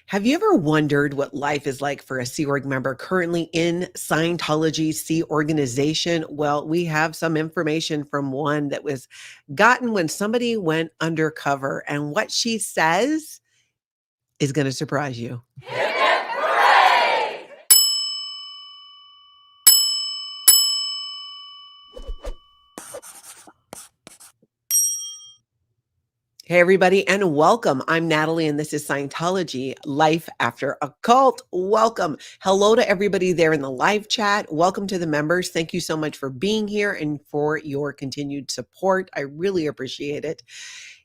Have you ever wondered what life is like for a Sea Org member currently in Scientology's Sea organization? Well, we have some information from one that was gotten when somebody went undercover, and what she says is going to surprise you. Hey, everybody, and welcome. I'm Natalie, and this is Scientology Life After a Cult. Welcome. Hello to everybody there in the live chat. Welcome to the members. Thank you so much for being here and for your continued support. I really appreciate it.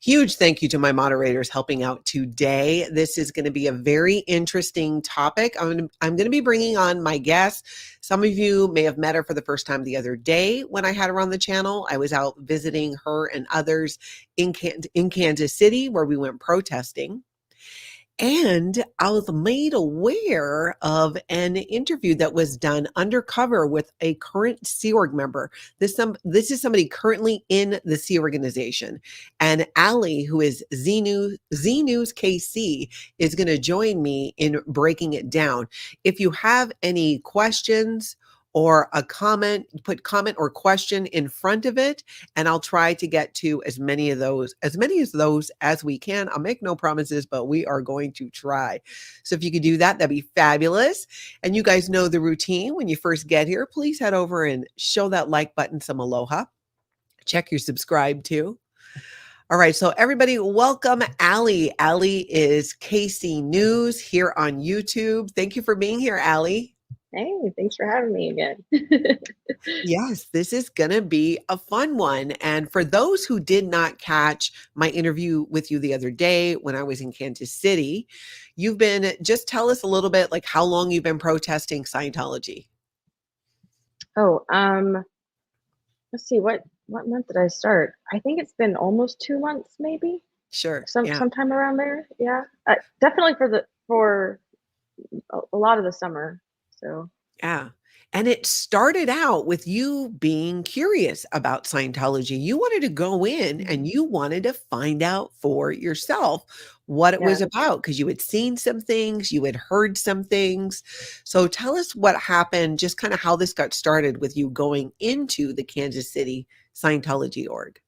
Huge thank you to my moderators helping out today. This is going to be a very interesting topic. I'm going to be bringing on my guest. Some of you may have met her for the first time the other day when I had her on the channel. I was out visiting her and others in Kansas City, where we went protesting. And I was made aware of an interview that was done undercover with a current Sea Org member. This is somebody currently in the Sea organization. And Allie, who is Z News KC, is going to join me in breaking it down. If you have any questions or a comment, put comment or question in front of it, and I'll try to get to as many of those as we can. I'll make no promises, but we are going to try. So if you could do that, that'd be fabulous. And you guys know the routine. When you first get here, please head over and show that like button some aloha. Check your subscribe too. All right, so everybody, welcome Allie. Allie is KC News here on YouTube. Thank you for being here, Allie. Hey, thanks for having me again. Yes, this is going to be a fun one. And for those who did not catch my interview with you the other day when I was in Kansas City, just tell us a little bit like how long you've been protesting Scientology. Oh, let's see, what month did I start? I think it's been almost 2 months, maybe. Sure. Sometime around there. Yeah, definitely for a lot of the summer. So yeah. And it started out with you being curious about Scientology. You wanted to go in and you wanted to find out for yourself what it was about because you had seen some things, you had heard some things. So tell us what happened, just kind of how this got started with you going into the Kansas City Scientology org.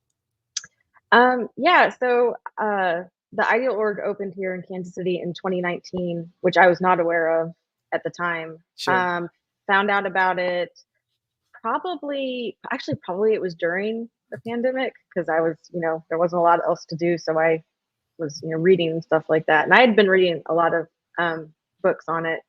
Yeah, so the Ideal org opened here in Kansas City in 2019, which I was not aware of at the time. Sure. Found out about it probably it was during the pandemic because I was, there wasn't a lot else to do. So I was, reading and stuff like that. And I had been reading a lot of books on it,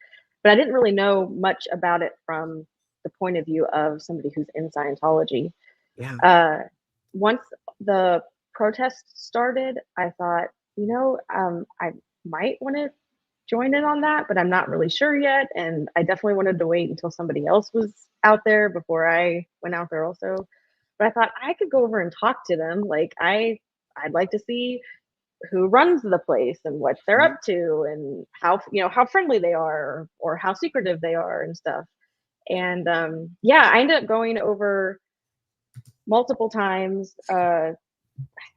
but I didn't really know much about it from the point of view of somebody who's in Scientology. Yeah. Once the protests started, I thought, I might want to join in on that, but I'm not really sure yet. And I definitely wanted to wait until somebody else was out there before I went out there also. But I thought I could go over and talk to them. Like I'd like to see who runs the place and what they're up to and how friendly they are or how secretive they are and stuff. And I ended up going over multiple times, I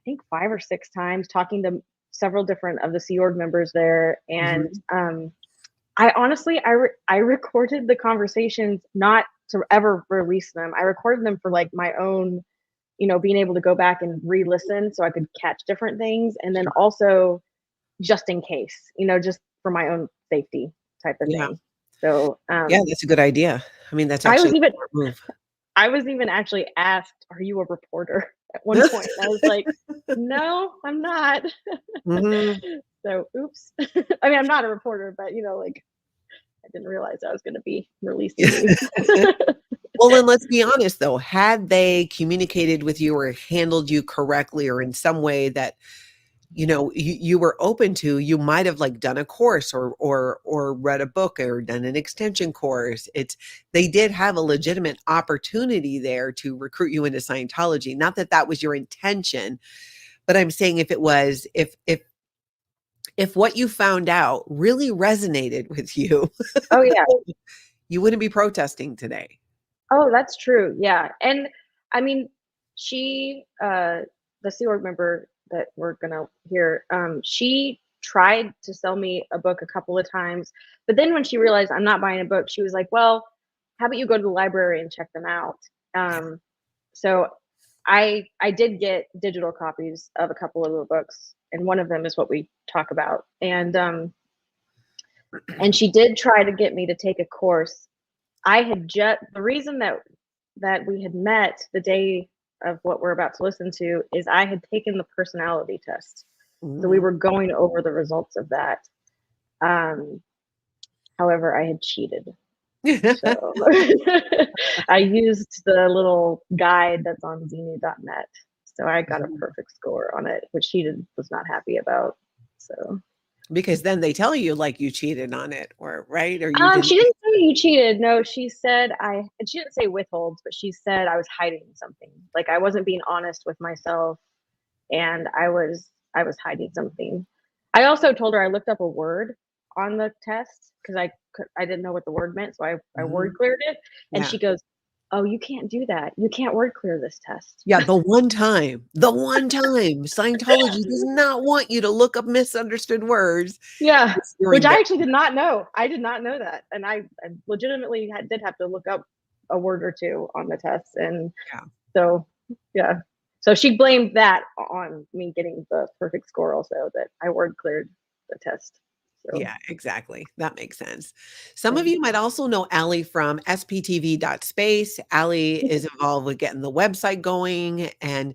think 5 or 6 times, talking to several different of the Sea Org members there. And I honestly, I recorded the conversations not to ever release them. I recorded them for like my own, being able to go back and re-listen so I could catch different things. And then also just in case, just for my own safety type of thing. So yeah, that's a good idea. I mean, that's actually a smart move. I was even actually asked, "Are you a reporter?" at one point. I was like, "No, I'm not." So, oops. I mean, I'm not a reporter, but I didn't realize I was going to be releasing these. Well, then let's be honest though. Had they communicated with you or handled you correctly or in some way that you were open to, you might have like done a course or read a book or done an extension course. They did have a legitimate opportunity there to recruit you into Scientology. Not that that was your intention, but I'm saying if it was, if what you found out really resonated with you, oh yeah, you wouldn't be protesting today. Oh, that's true. Yeah. And I mean, she, the Sea Org member that we're going to hear, she tried to sell me a book a couple of times, but then when she realized I'm not buying a book, she was like, "Well, how about you go to the library and check them out?" Yeah. So I did get digital copies of a couple of the books, and one of them is what we talk about. And she did try to get me to take a course. I had just the reason that we had met the day of what we're about to listen to is I had taken the personality test. So we Mm. were going over the results of that. Um, However, I had cheated. So I used the little guide that's on zenu.net. So I got a perfect score on it, which was not happy about. So Because then they tell you like you cheated on it or right? Or you she didn't. didn't say you cheated. No, she said and she didn't say withholds, but she said I was hiding something. Like I wasn't being honest with myself, and I was hiding something. I also told her I looked up a word on the test because I didn't know what the word meant, so I word Mhm. cleared it, and Yeah. she goes, "Oh, you can't do that. You can't word clear this test." Yeah, the one time Scientology does not want you to look up misunderstood words Yeah, which during I their. actually did not know. I did not know that, and I legitimately did have to look up a word or two on the test, and Yeah. so yeah. So she blamed that on me getting the perfect score also, that I word cleared the test. So Yeah, exactly. That makes sense. Some yeah. of you might also know Allie from SPTV.SPACE. Allie is involved with getting the website going and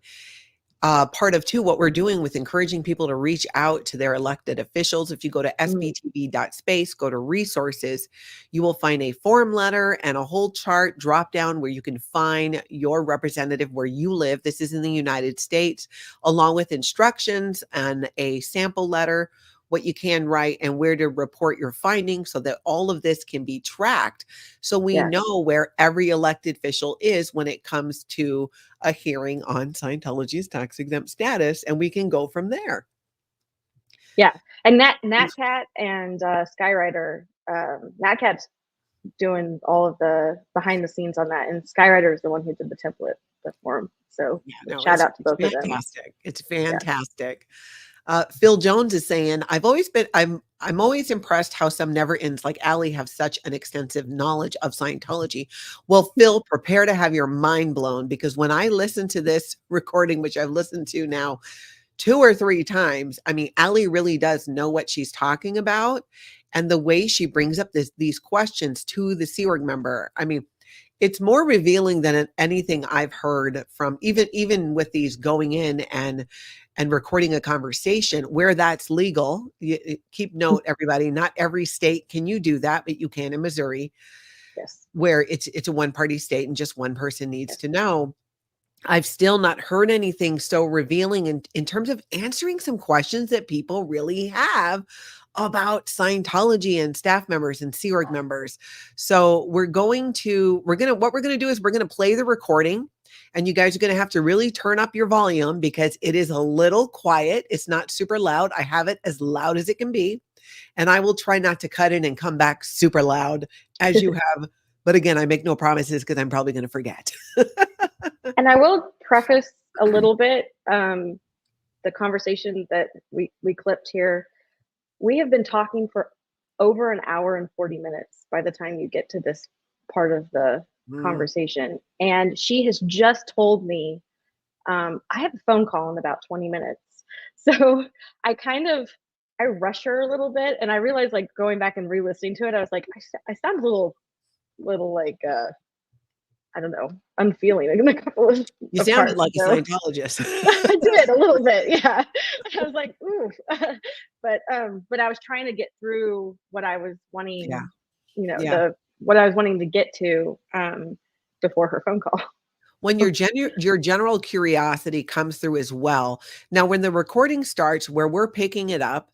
part of too what we're doing with encouraging people to reach out to their elected officials. If you go to Mhm. sptv.space, go to resources, you will find a form letter and a whole chart drop down where you can find your representative where you live. This is in the United States, along with instructions and a sample letter, what you can write and where to report your findings so that all of this can be tracked so we Yes. know where every elected official is when it comes to a hearing on Scientology's tax exempt status, and we can go from there. Yeah. And Natcat and Skywriter, Natcat's doing all of the behind the scenes on that, and Skywriter is the one who did the template, the form. So Yeah, no, shout out to it's both of them. fantastic. It's Yeah. fantastic. Phil Jones is saying, I'm always impressed how some never ends like Allie have such an extensive knowledge of Scientology. Well, Phil, prepare to have your mind blown because when I listen to this recording, which I've listened to now 2 or 3 times, I mean, Allie really does know what she's talking about, and the way she brings up these questions to the Sea Org member, I mean, it's more revealing than anything I've heard from even with these going in and recording a conversation where that's legal. Keep note, everybody, not every state can you do that, but you can in Missouri, Yes. where it's a one-party state and just one person needs Yes. to know. I've still not heard anything so revealing in terms of answering some questions that people really have about Scientology and staff members and Sea Org members. So what we're gonna do is we're gonna play the recording and you guys are gonna have to really turn up your volume because it is a little quiet. It's not super loud. I have it as loud as it can be. And I will try not to cut in and come back super loud as you have. But again, I make no promises because I'm probably gonna forget. And I will preface a little bit the conversation that we clipped here. We have been talking for over an hour and 40 minutes by the time you get to this part of the Mm. conversation. And she has just told me I have a phone call in about 20 minutes. So I rush her a little bit, and I realized like going back and re-listening to it, I was like, I sound a little like I don't know, unfeeling in a couple You of sounded parts. like a So Scientologist. I did a little bit, yeah. I was like, ooh, but I was trying to get through what I was Yeah, wanting, yeah. the what I was wanting to get to before her phone call. When your general curiosity comes through as well. Now, when the recording starts, where we're picking it up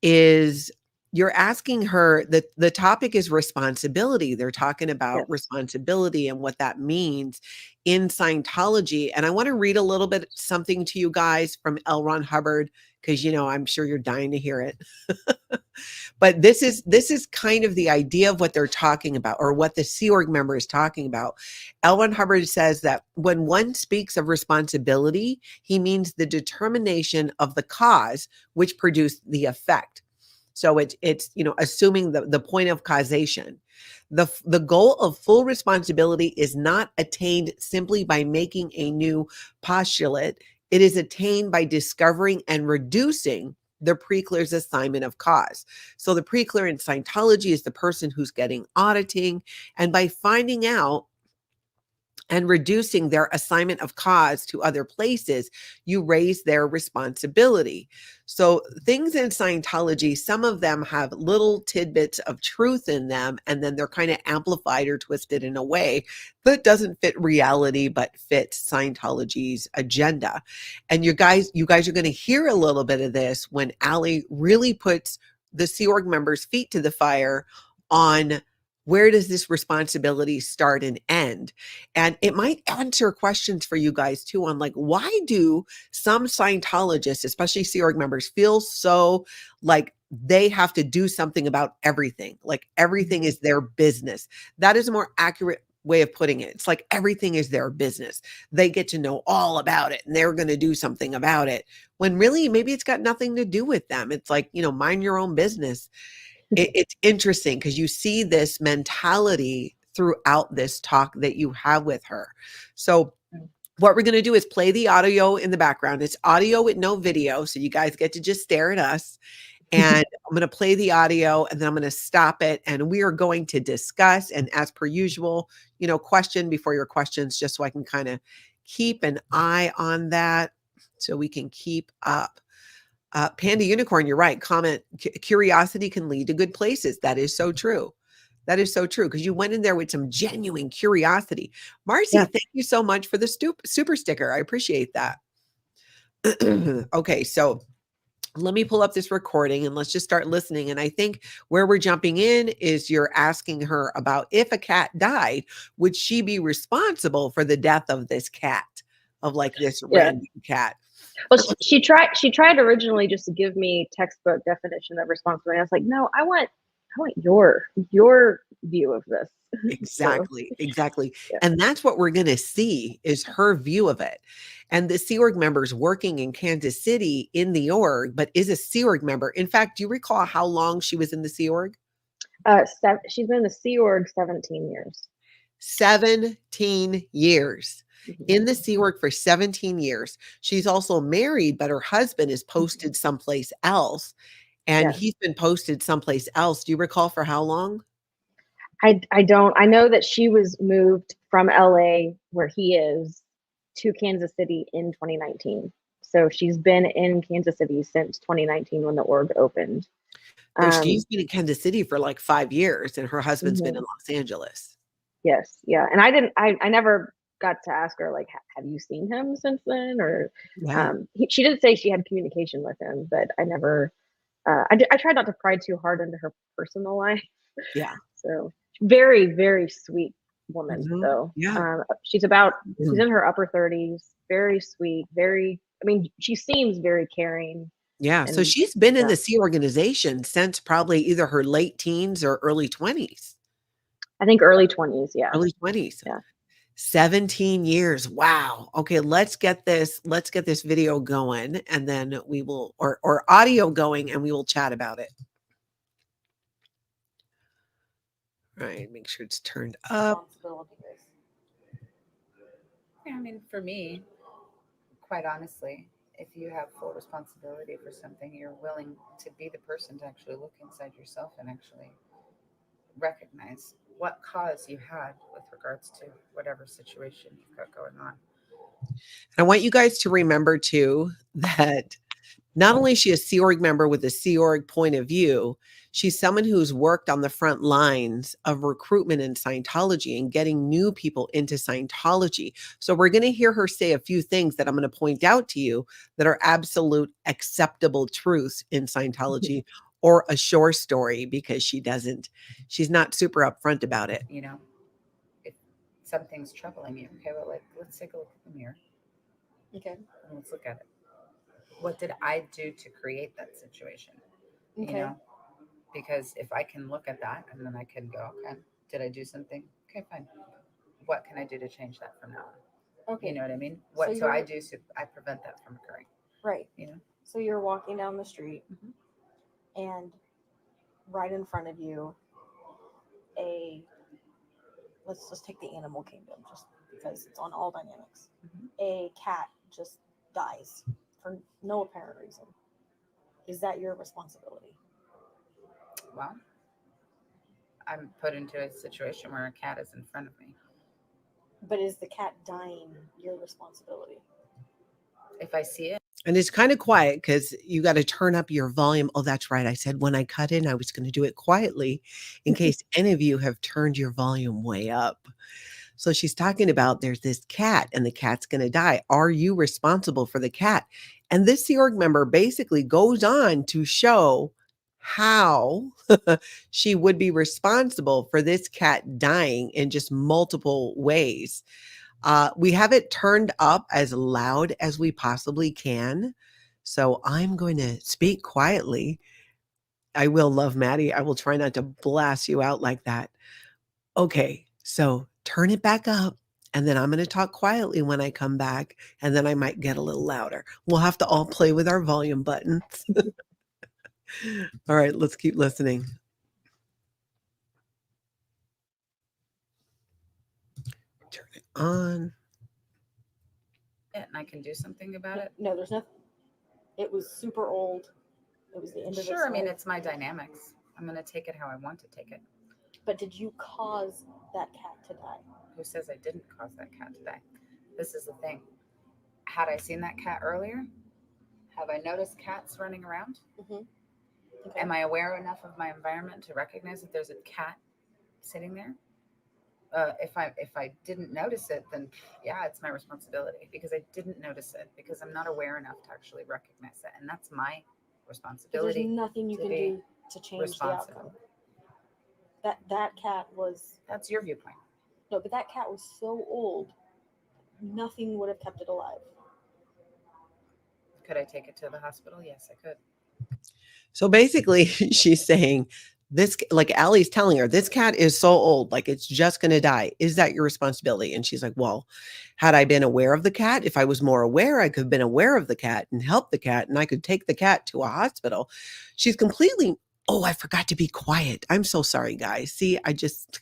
is you're asking her that the topic is responsibility. They're talking about Yes. responsibility and what that means in Scientology. And I want to read a little bit something to you guys from L. Ron Hubbard, because I'm sure you're dying to hear it. But this is kind of the idea of what they're talking about, or what the Sea Org member is talking about. L. Ron Hubbard says that when one speaks of responsibility, he means the determination of the cause which produced the effect. So it's assuming the point of causation. The goal of full responsibility is not attained simply by making a new postulate. It is attained by discovering and reducing the preclear's assignment of cause. So the preclear in Scientology is the person who's getting auditing, and by finding out and reducing their assignment of cause to other places, you raise their responsibility. So, things in Scientology, some of them have little tidbits of truth in them, and then they're kind of amplified or twisted in a way that doesn't fit reality, but fits Scientology's agenda. And you guys are going to hear a little bit of this when Allie really puts the Sea Org members' feet to the fire on where does this responsibility start and end. And it might answer questions for you guys too on, like, why do some Scientologists, especially Sea Org members, feel so like they have to do something about everything, like everything is their business. That is a more accurate way of putting it. It's like everything is their business. They get to know all about it and they're going to do something about it, when really maybe it's got nothing to do with them. It's like, mind your own business. It's interesting because you see this mentality throughout this talk that you have with her. So what we're going to do is play the audio in the background. It's audio with no video, so you guys get to just stare at us. And I'm going to play the audio, and then I'm going to stop it, and we are going to discuss. And as per usual, question before your questions, just so I can kind of keep an eye on that, so we can keep up. Panda Unicorn, you're right. Comment, curiosity can lead to good places. That is so true. That is so true, because you went in there with some genuine curiosity. Marcy, Yeah. thank you so much for the super sticker. I appreciate that. Okay, so let me pull up this recording and let's just start listening. And I think where we're jumping in is you're asking her about, if a cat died, would she be responsible for the death of this cat, of like this Yeah. random cat? Well, she tried originally just to give me textbook definition of responsibility. I was like, no, I want your view of this. Exactly, So, exactly. yeah. And that's what we're going to see, is her view of it. And the Sea Org member's working in Kansas City in the org, but is a Sea Org member. In fact, do you recall how long she was in the Sea Org? She's been in the Sea Org 17 years. 17 years. Mm-hmm. In the Sea Org for 17 years. She's also married, but her husband is posted someplace else. And Yes. he's been posted someplace else. Do you recall for how long? I don't. I know that she was moved from LA, where he is, to Kansas City in 2019. So she's been in Kansas City since 2019 when the org opened. So she's been in Kansas City for like 5 years, and her husband's been in Mhm. Los Angeles. Yes, yeah. And I never got to ask her, like, have you seen him since then? Or Yeah. she did say she had communication with him, but I never. I tried not to pry too hard into her personal life. Yeah. So very, very sweet woman, Mhm. though. Yeah. She's in her upper 30s, very sweet, I mean, she seems very caring. Yeah. So And she's been in yeah, the Sea organization since probably either her late teens or early 20s. I think early 20s. Yeah. Early 20s. Yeah. 17 years. Wow. Okay, let's get this video going, and then we will, or audio going, and we will chat about it. All right, make sure it's turned up. Yeah, I mean, for me, quite honestly, if you have full responsibility for something, you're willing to be the person to actually look inside yourself and actually recognize what cause you had with regards to whatever situation you've got going on. I want you guys to remember too that not only is she a Sea Org member with a Sea Org point of view, she's someone who's worked on the front lines of recruitment in Scientology and getting new people into Scientology. So we're going to hear her say a few things that I'm going to point out to you that are absolute acceptable truths in Scientology, or a shore story, because she's not super upfront about it. You know, if something's troubling you, okay, well, let's take a look in the mirror. Okay, and let's look at it. What did I do to create that situation? Okay. You know, Because if I can look at that and then I can go, okay, did I do something? Okay, fine. What can I do to change that from now on? Okay. You know what I mean? So What so I you're- do so I prevent that from occurring. Right. You know? So you're walking down the street, Mhm. and right in front of you, let's just take the animal kingdom, just because it's on all dynamics. Mhm. A cat just dies for no apparent reason. Is that your responsibility? Well, I'm put into a situation where a cat is in front of me. But is the cat dying your responsibility? If I see it, And it's kind of quiet because you got to turn up your volume. Oh, that's right. I said when I cut in, I was going to do it quietly in case any of you have turned your volume way up. So she's talking about there's this cat and the cat's going to die. Are you responsible for the cat? And this Sea Org member basically goes on to show how she would be responsible for this cat dying in just multiple ways. We have it turned up as loud as we possibly can. So I'm going to speak quietly. I will, love Maddie. I will try not to blast you out like that. Okay, so turn it back up. And then I'm going to talk quietly when I come back. And then I might get a little louder. We'll have to all play with our volume buttons. All right, let's keep listening. Turn it on. and I can do something about it. No, there's nothing. It was super old. It was the end of its Sure, I mean life. it's my dynamics. I'm gonna take it how I want to take it. But did you cause that cat to die? Who says I didn't cause that cat to die? This is the thing. Had I seen that cat earlier? Have I noticed cats running around? Okay. Am I aware enough of my environment to recognize that there's a cat sitting there? If I didn't notice it, then yeah, it's my responsibility because I didn't notice it because I'm not aware enough to actually recognize it, and that's my But there's responsibility. nothing you to can be do to change the responsible. outcome. That cat was That's your viewpoint. no, but that cat was so old, nothing would have kept it alive. Could I take it to the hospital? Yes, I could. So basically, she's saying this, like Allie's telling her, this cat is so old, like it's just going to die. Is that your responsibility? And she's like, well, had I been aware of the cat, if I was more aware, I could have been aware of the cat and help the cat, and I could take the cat to a hospital. She's completely, oh, I forgot to be quiet. I'm so sorry, guys. See, I just,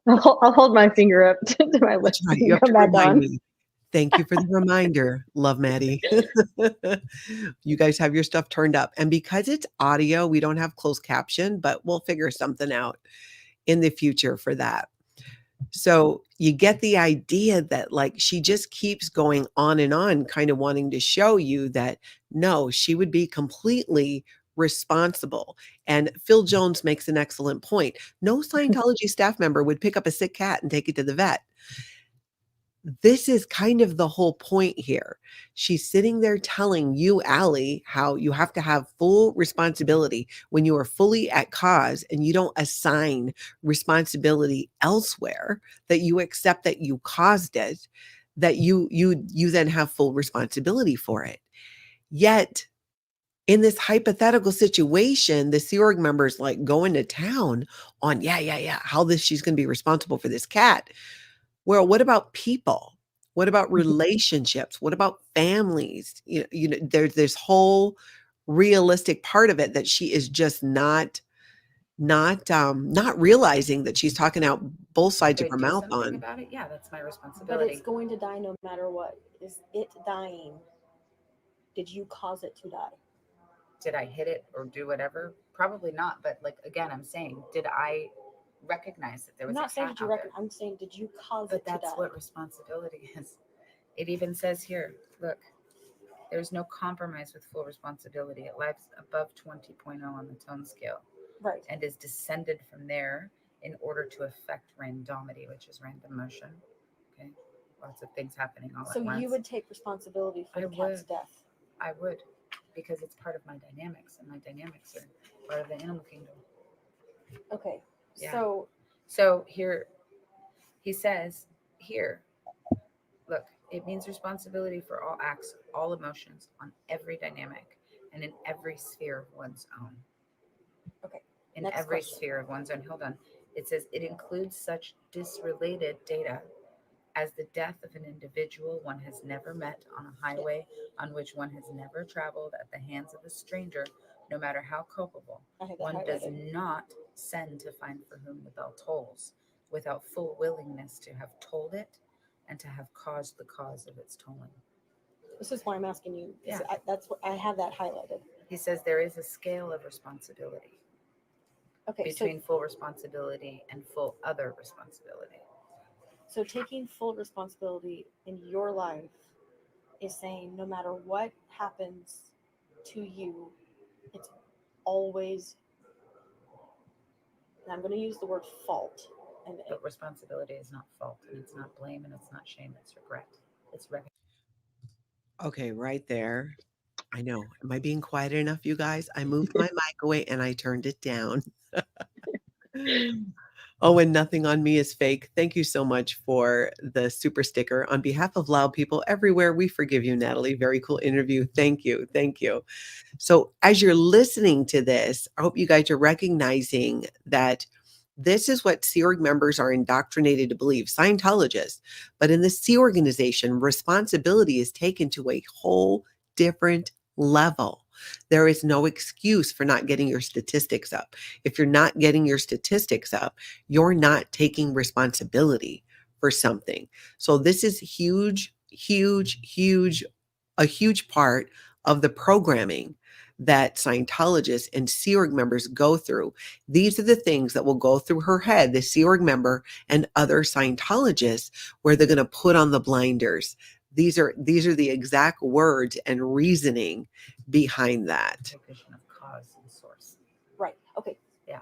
I'll hold my finger up to my lips that's right. and You have come to back remind on. me. Thank you for the reminder, love Maddie. You guys have your stuff turned up. And because it's audio, we don't have closed caption, but we'll figure something out in the future for that. So you get the idea that like she just keeps going on, kind of wanting to show you that no, she would be completely responsible. And Phil Jones makes an excellent point. No Scientology staff member would pick up a sick cat and take it to the vet. This is kind of the whole point here. She's sitting there telling you, Allie, how you have to have full responsibility when you are fully at cause and you don't assign responsibility elsewhere, that you accept that you caused it, that you then have full responsibility for it. Yet in this hypothetical situation, the Sea Org member's like going to town on, yeah, how this she's going to be responsible for this cat. Well, what about people? What about relationships? What about families? There's this whole realistic part of it that she is just not realizing that she's talking out both sides Could of I her do mouth something on. about it? Yeah, that's my But responsibility. it's going to die no matter what. Is it dying? Did you cause it to die? Did I hit it or do whatever? Probably not. But like again, I'm saying, did I recognize that there I'm was not a saying cat did you out there? I'm saying did you cause But it to that's die? what responsibility is. It even says here, look, there's no compromise with full responsibility. It lies above 20.0 on the tone scale Right. and is descended from there in order to affect randomity, which is random motion. Okay. Lots of things happening all So at once. you would take responsibility for I the cat's would. death. I would, because it's part of my dynamics, and my dynamics are part of the animal kingdom. Okay. Yeah. So here he says, here, look, it means responsibility for all acts, all emotions, on every dynamic, and in every sphere of one's own. Okay. In Next every question. sphere of one's own. Hold on. It says it includes such disrelated data as the death of an individual one has never met on a highway on which one has never traveled at the hands of a stranger, no matter how culpable. I had that One does highlighted. not send to find for whom the bell tolls, without full willingness to have told it and to have caused the cause of its tolling. This is why I'm asking you. Yeah. That's what I have that highlighted. He says there is a scale of responsibility Okay. between full responsibility and full other responsibility. So taking full responsibility in your life is saying no matter what happens to you, it's always, and I'm going to use the word fault. And But responsibility is not fault, and it's not blame, and it's not shame, it's regret. It's recognition. Okay, right there. I know. Am I being quiet enough, you guys? I moved my mic away and I turned it down. Oh, and nothing on me is fake. Thank you so much for the super sticker. On behalf of Loud People everywhere, we forgive you, Natalie. Very cool interview. Thank you. Thank you. So, as you're listening to this, I hope you guys are recognizing that this is what Sea Org members are indoctrinated to believe, Scientologists. But in the Sea organization, responsibility is taken to a whole different level. There is no excuse for not getting your statistics up. If you're not getting your statistics up, you're not taking responsibility for something. So this is huge, huge, huge, a huge part of the programming that Scientologists and Sea Org members go through. These are the things that will go through her head, the Sea Org member and other Scientologists, where they're going to put on the blinders. These are the exact words and reasoning behind that. Recognition of cause and source. right. Okay. Yeah.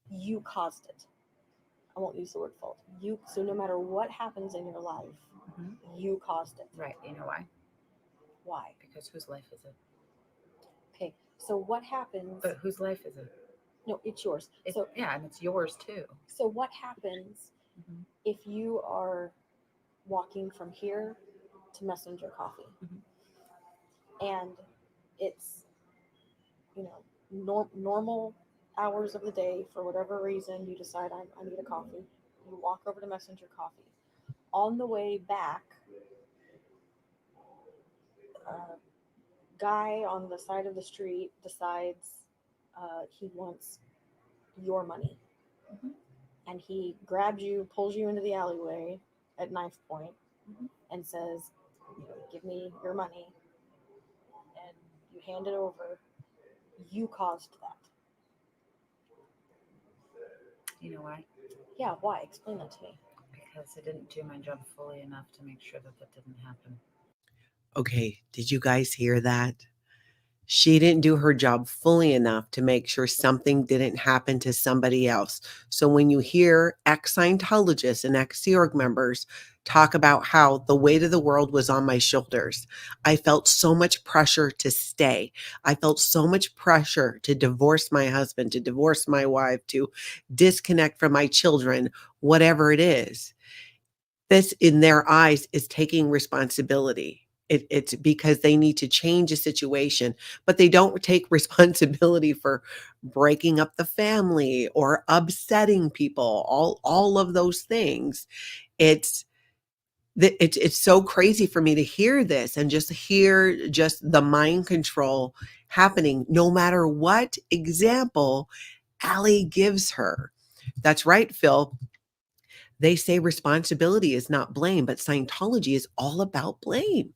You caused it. I won't use the word fault. So no matter what happens in your life, Mhm. you caused it. Right. You know why? Why? Because whose life is it? Okay. So what happens? But whose life is it? No, it's yours. Yeah, and it's yours too. So what happens Mhm. if you are walking from here to Messenger Coffee, Mhm. and it's normal hours of the day, for whatever reason you decide I need a coffee, you walk over to Messenger Coffee. On the way back, a guy on the side of the street decides he wants your money, Mhm. and he grabs you, pulls you into the alleyway at knife point, Mhm. and says, give me your money, and you hand it over. You caused that. You know why? Yeah, why? Explain that to me. Because I didn't do my job fully enough to make sure that that didn't happen. Okay, did you guys hear that? She didn't do her job fully enough to make sure something didn't happen to somebody else. So when you hear ex-Scientologists and ex-Sea Org members talk about how the weight of the world was on my shoulders, I felt so much pressure to stay. I felt so much pressure to divorce my husband, to divorce my wife, to disconnect from my children, whatever it is. This, in their eyes, is taking responsibility. It's because they need to change a situation, but they don't take responsibility for breaking up the family or upsetting people, all of those things. It's it's so crazy for me to hear this and just hear just the mind control happening, no matter what example Allie gives her. That's right, Phil. They say responsibility is not blame, but Scientology is all about blame.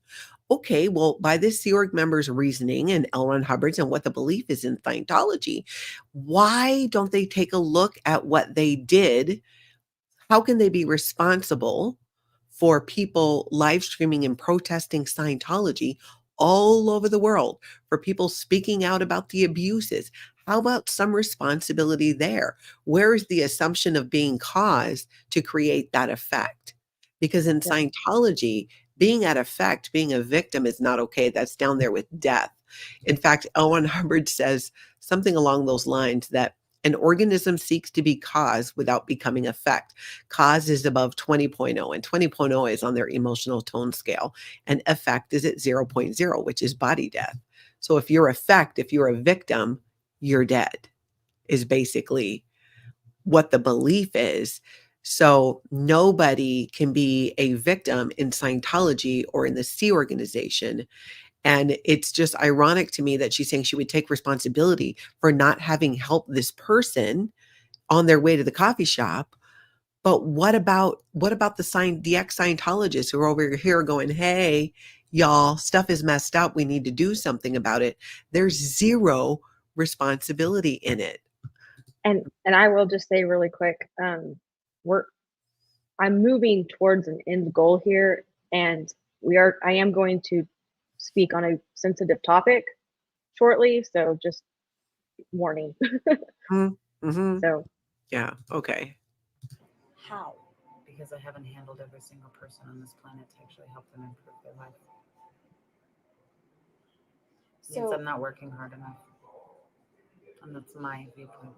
Okay, well, by this Sea Org member's reasoning and L. Ron Hubbard's and what the belief is in Scientology, why don't they take a look at what they did? How can they be responsible for people live streaming and protesting Scientology all over the world, for people speaking out about the abuses? How about some responsibility there? Where is the assumption of being caused to create that effect? Because in Yeah. Scientology, being at effect, being a victim is not okay. That's down there with death. In fact, Owen Hubbard says something along those lines that an organism seeks to be cause without becoming effect. Cause is above 20.0, and 20.0 is on their emotional tone scale, and effect is at 0.0, which is body death. So if you're effect, if you're a victim, you're dead, is basically what the belief is. So nobody can be a victim in Scientology or in the Sea organization. And it's just ironic to me that she's saying she would take responsibility for not having helped this person on their way to the coffee shop. But what about the ex-Scientologists who are over here going, hey, y'all, stuff is messed up. We need to do something about it. There's zero responsibility in it. And I will just say really quick, I'm moving towards an end goal here, and I am going to speak on a sensitive topic shortly, so just warning. Mm-hmm. So Yeah, okay. How? Because I haven't handled every single person on this planet to actually help them improve their life. Means So I'm not working hard enough. And that's my viewpoint.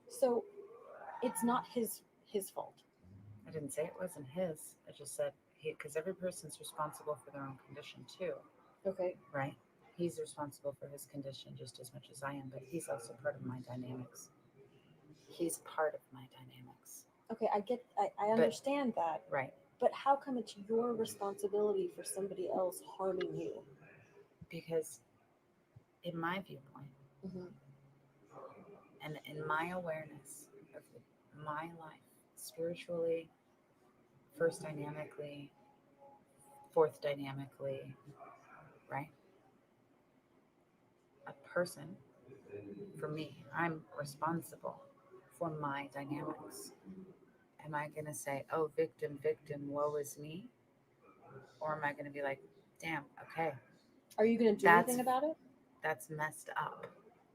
so it's not his fault. I didn't say it wasn't his. I just said because every person's responsible for their own condition too, Okay. right? He's responsible for his condition just as much as I am, but he's also part of my dynamics. He's part of my dynamics. Okay, I understand that. Right. But how come it's your responsibility for somebody else harming you? Because in my viewpoint Mm-hmm. and in my awareness of my life, spiritually, first dynamically, fourth dynamically, right? A person, for me, I'm responsible for my dynamics. Am I going to say, oh, victim, woe is me? Or am I going to be like, damn, okay, Are you going to do anything about it? that's messed up.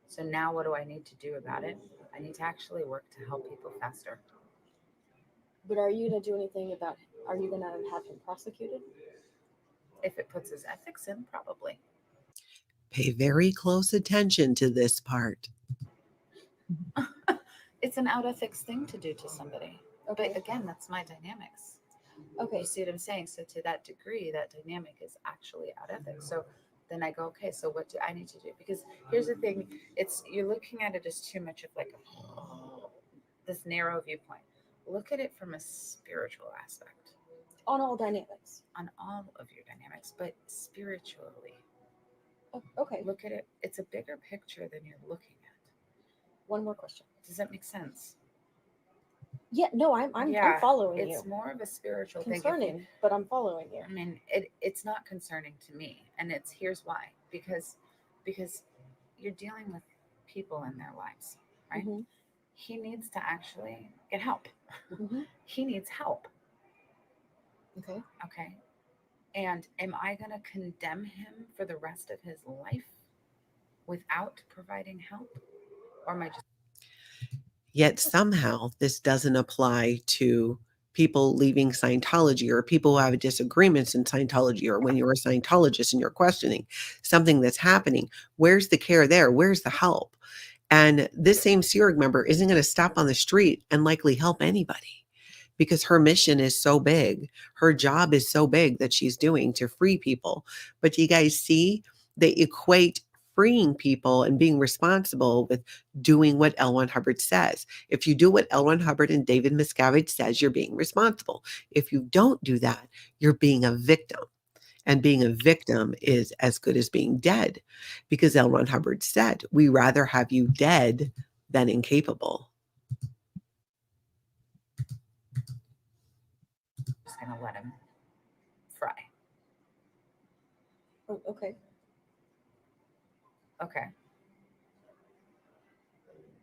So now what do I need to do about it? I need to actually work to help people faster. But are you going to do anything about it? Are you going to have him prosecuted? If it puts his ethics in, probably. Pay very close attention to this part. It's an out ethics thing to do to somebody. Okay. But again, that's my dynamics. Okay. You see what I'm saying? So to that degree, that dynamic is actually out ethics. So then I go, okay, so what do I need to do? Because here's the thing, you're looking at it as too much of like this narrow viewpoint. Look at it from a spiritual aspect. On all dynamics. On all of your dynamics, but spiritually. Okay. Look at it. It's a bigger picture than you're looking at. One more question. Does that make sense? Yeah, no, I'm following you. It's more of a spiritual concerning, thing. but I'm following you. I mean, it's not concerning to me, and here's why. Because you're dealing with people in their lives, right? Mm-hmm. He needs to actually get help. Mm-hmm. He needs help. Okay. Okay. And am I going to condemn him for the rest of his life without providing help? Or am I just... Yet somehow this doesn't apply to people leaving Scientology or people who have disagreements in Scientology, or when you're a Scientologist and you're questioning something that's happening. Where's the care there? Where's the help? And this same Sea Org member isn't going to stop on the street and likely help anybody, because her mission is so big. Her job is so big that she's doing to free people. But you guys see, they equate freeing people and being responsible with doing what L. Ron Hubbard says. If you do what L. Ron Hubbard and David Miscavige says, you're being responsible. If you don't do that, you're being a victim. And being a victim is as good as being dead, because L. Ron Hubbard said, we rather have you dead than incapable. Just going to let him fry. Oh, okay. Okay.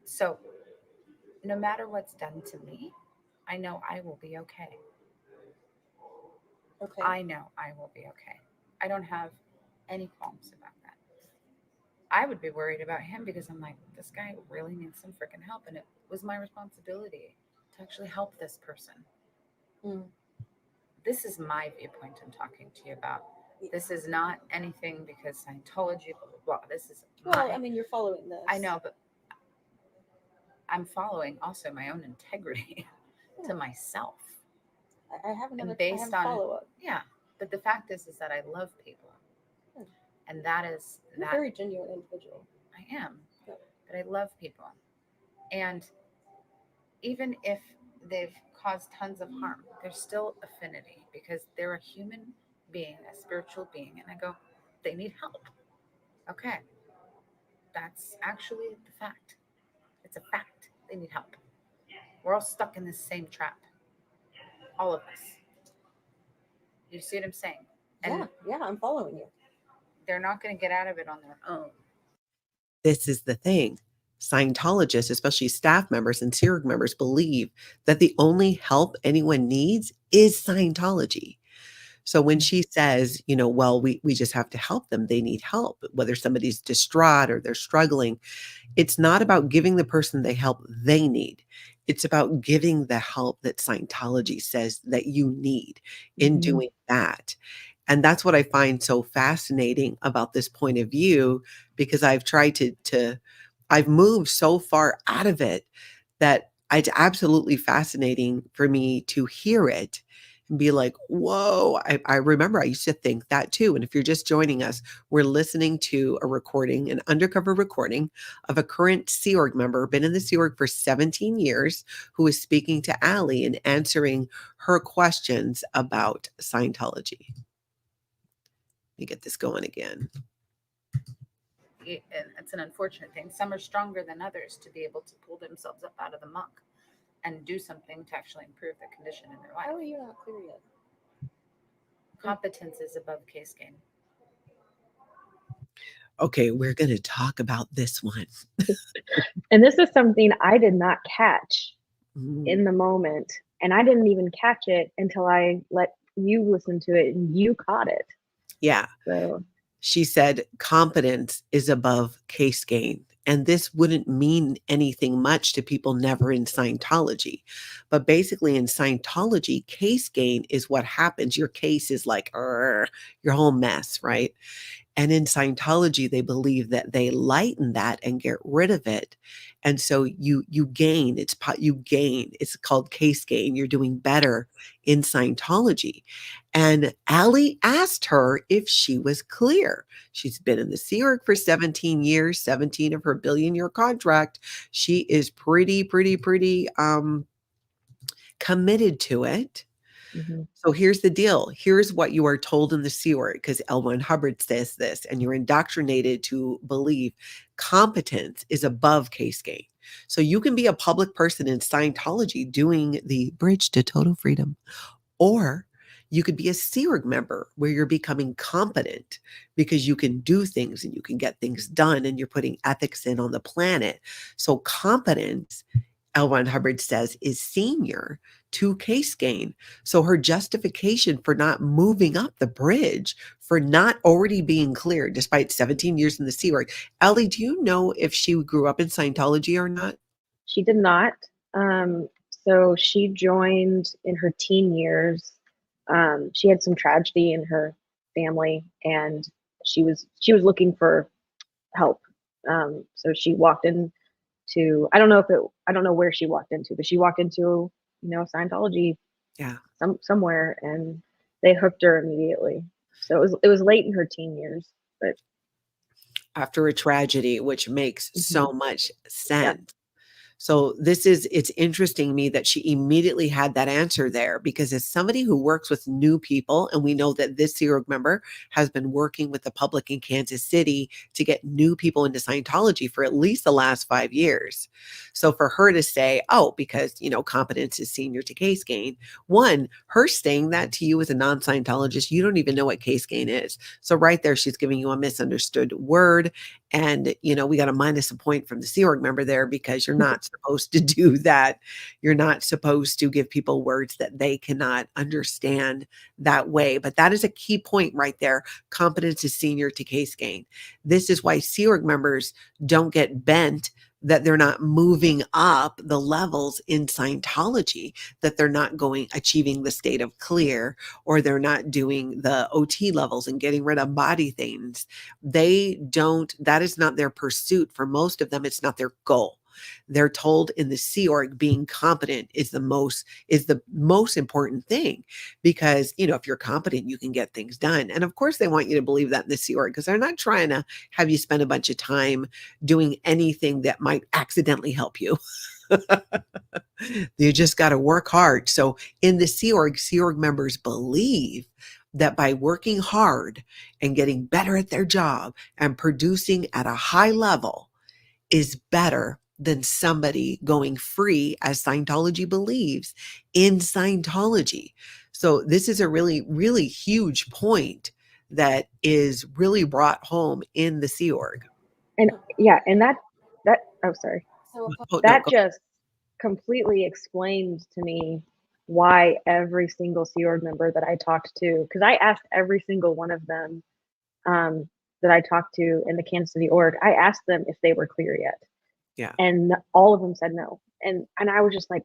So no matter what's done to me, I know I will be okay. Okay. I know I will be okay. I don't have any qualms about that. I would be worried about him because I'm like, this guy really needs some freaking help. And it was my responsibility to actually help this person. Mm. This is my viewpoint I'm talking to you about. This is not anything because Scientology, blah, blah, blah. This is Well, I mean, you're following this. I know, but I'm following also my own integrity to myself. I have another And based on follow-up. Yeah, but the fact is that I love people, and that is You're a that very genuine individual. I am. I love people. And even if they've caused tons of harm, there's still affinity because they're a human being, a spiritual being. And I go, they need help. Okay. That's actually the fact. It's a fact. They need help. We're all stuck in this same trap. All of us. You see what I'm saying? And yeah, I'm following you. they're not going to get out of it on their own. This is the thing. Scientologists, especially staff members and SEERG members, believe that the only help anyone needs is Scientology. So when she says, well, we just have to help them, they need help, whether somebody's distraught or they're struggling, it's not about giving the person the help they need. It's about giving the help that Scientology says that you need in doing that. And that's what I find so fascinating about this point of view, because I've tried I've moved so far out of it that it's absolutely fascinating for me to hear it and be like, whoa, I remember I used to think that too. And if you're just joining us, we're listening to a recording, an undercover recording of a current Sea Org member, been in the Sea Org for 17 years, who is speaking to Allie and answering her questions about Scientology. Let me get this going again. It's an unfortunate thing. Some are stronger than others to be able to pull themselves up out of the muck and do something to actually improve their condition in their life. How are you not clear yet? Competence is above case gain. Okay, we're going to talk about this one. And this is something I did not catch in the moment. And I didn't even catch it until I let you listen to it and you caught it. Yeah. So she said competence is above case gain. And this wouldn't mean anything much to people never in Scientology. But basically in Scientology, case gain is what happens. Your case is like your whole mess, right? And in Scientology, they believe that they lighten that and get rid of it. And so you gain, you gain. It's called case gain. You're doing better in Scientology. And Allie asked her if she was clear. She's been in the Sea Org for 17 years, 17 of her billion-year contract. She is pretty committed to it. So here's the deal. Here's what you are told in the Sea Org, because L. Ron Hubbard says this, and you're indoctrinated to believe competence is above case gain. So you can be a public person in Scientology doing the bridge to total freedom, or you could be a Sea Org member where you're becoming competent because you can do things and you can get things done and you're putting ethics in on the planet. So competence, L. Ron Hubbard says, is senior to case gain. So her justification for not moving up the bridge, for not already being clear, despite 17 years in the Sea Org. Allie, do you know if she grew up in Scientology or not? She did not. So she joined in her teen years. She had some tragedy in her family, and she was looking for help. So she walked into, I don't know where she walked into, but she walked into, Scientology, somewhere, and they hooked her immediately. So it was late in her teen years, but after a tragedy, which makes so much sense. So it's interesting to me that she immediately had that answer there, because as somebody who works with new people, and we know that this Sea Org member has been working with the public in Kansas City to get new people into Scientology for at least the last 5 years. So for her to say, because, competence is senior to case gain, one, her saying that to you as a non-Scientologist, you don't even know what case gain is. So right there, she's giving you a misunderstood word. And, we got to minus a point from the Sea Org member there, because you're not supposed to do that. You're not supposed to give people words that they cannot understand that way. But that is a key point right there. Competence is senior to case gain. This is why Sea Org members don't get bent that they're not moving up the levels in Scientology, that they're not achieving the state of clear, or they're not doing the OT levels and getting rid of body things. That is not their pursuit. For most of them, it's not their goal. they're told in the Sea Org being competent is the most important thing, because if you're competent, you can get things done. And of course they want you to believe that in the Sea Org, because they're not trying to have you spend a bunch of time doing anything that might accidentally help you. You just got to work hard. So in the Sea Org members believe that by working hard and getting better at their job and producing at a high level is better than somebody going free, as Scientology believes in Scientology. So this is a really, really huge point that is really brought home in the Sea Org. And yeah, and that oh, sorry. So That just completely explained to me why every single Sea Org member that I talked to, because I asked every single one of them that I talked to in the Kansas City org, I asked them if they were clear yet. Yeah. And all of them said no. And I was just like,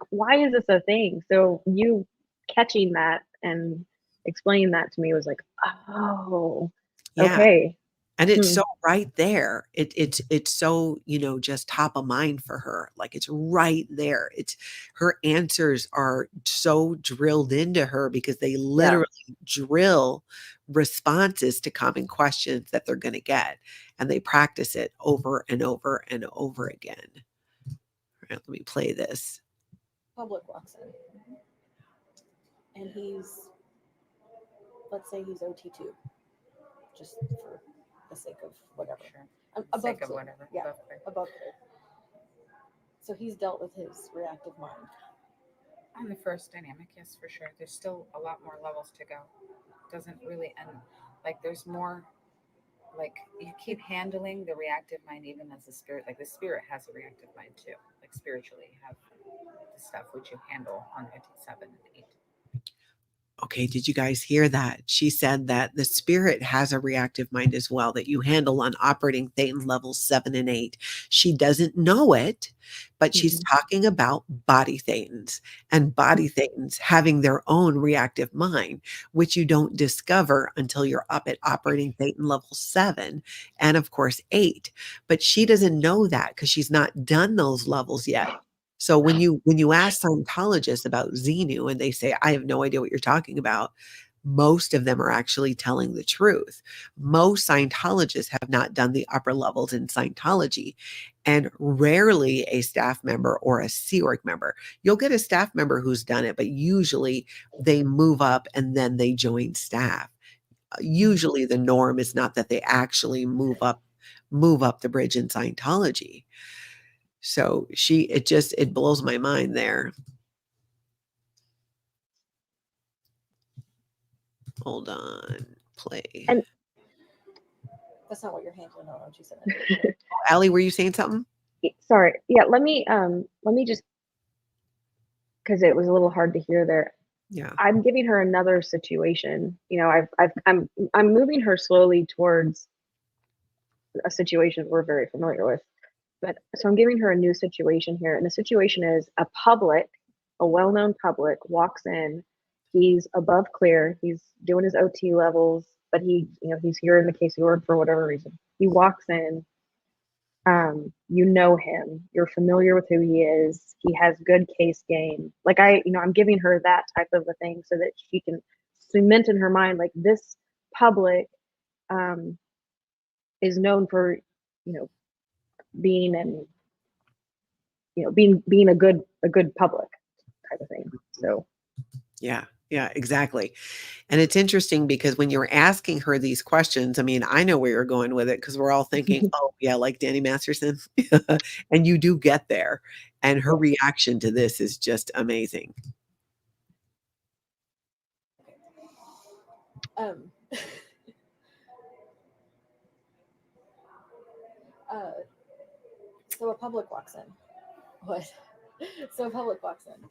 why is this a thing? So you catching that and explaining that to me was like, oh, Yeah. okay. And it's so right there. It's so, just top of mind for her. Like, it's right there. Her answers are so drilled into her, because they literally drill responses to common questions that they're going to get. And they practice it over and over and over again. All right, let me play this. Public walks in, and let's say he's OT2, just for the sake of whatever. Sure. Above Sake of clear. whatever. Yeah, Above clear. above clear. So he's dealt with his reactive mind. On the first dynamic, yes, for sure. There's still a lot more levels to go. Doesn't really end. Like, there's more. Like, you keep handling the reactive mind even as the spirit. Like, the spirit has a reactive mind too. Like, spiritually, you have the stuff which you handle on IT7 and 8. Okay, did you guys hear that? She said that the spirit has a reactive mind as well, that you handle on operating thetan levels 7 and 8. She doesn't know it, but she's talking about body thetans, and body thetans having their own reactive mind, which you don't discover until you're up at operating thetan level 7 and of course 8. But she doesn't know that because she's not done those levels yet. So when you ask Scientologists about Xenu and they say, I have no idea what you're talking about, most of them are actually telling the truth. Most Scientologists have not done the upper levels in Scientology, and rarely a staff member or a Sea Org member. You'll get a staff member who's done it, but usually they move up and then they join staff. Usually the norm is not that they actually move up the bridge in Scientology. So it blows my mind there. Hold on, play. And that's not what you're handling on what you said. Allie, were you saying something? Sorry. Yeah, let me just, because it was a little hard to hear there. Yeah. I'm giving her another situation. I'm moving her slowly towards a situation we're very familiar with. But so I'm giving her a new situation here. And the situation is a well-known public walks in, he's above clear, he's doing his OT levels, but he's here in the case org for whatever reason. He walks in, you know him, you're familiar with who he is, he has good case game. Like I'm giving her that type of a thing so that she can cement in her mind, like, this public is known for, being being a good public type of thing. So yeah, exactly. And it's interesting because when you're asking her these questions, I mean, I know where you're going with it, because we're all thinking, oh yeah, like Danny Masterson. And you do get there, and her reaction to this is just amazing. So a public walks in. What? So a public walks in,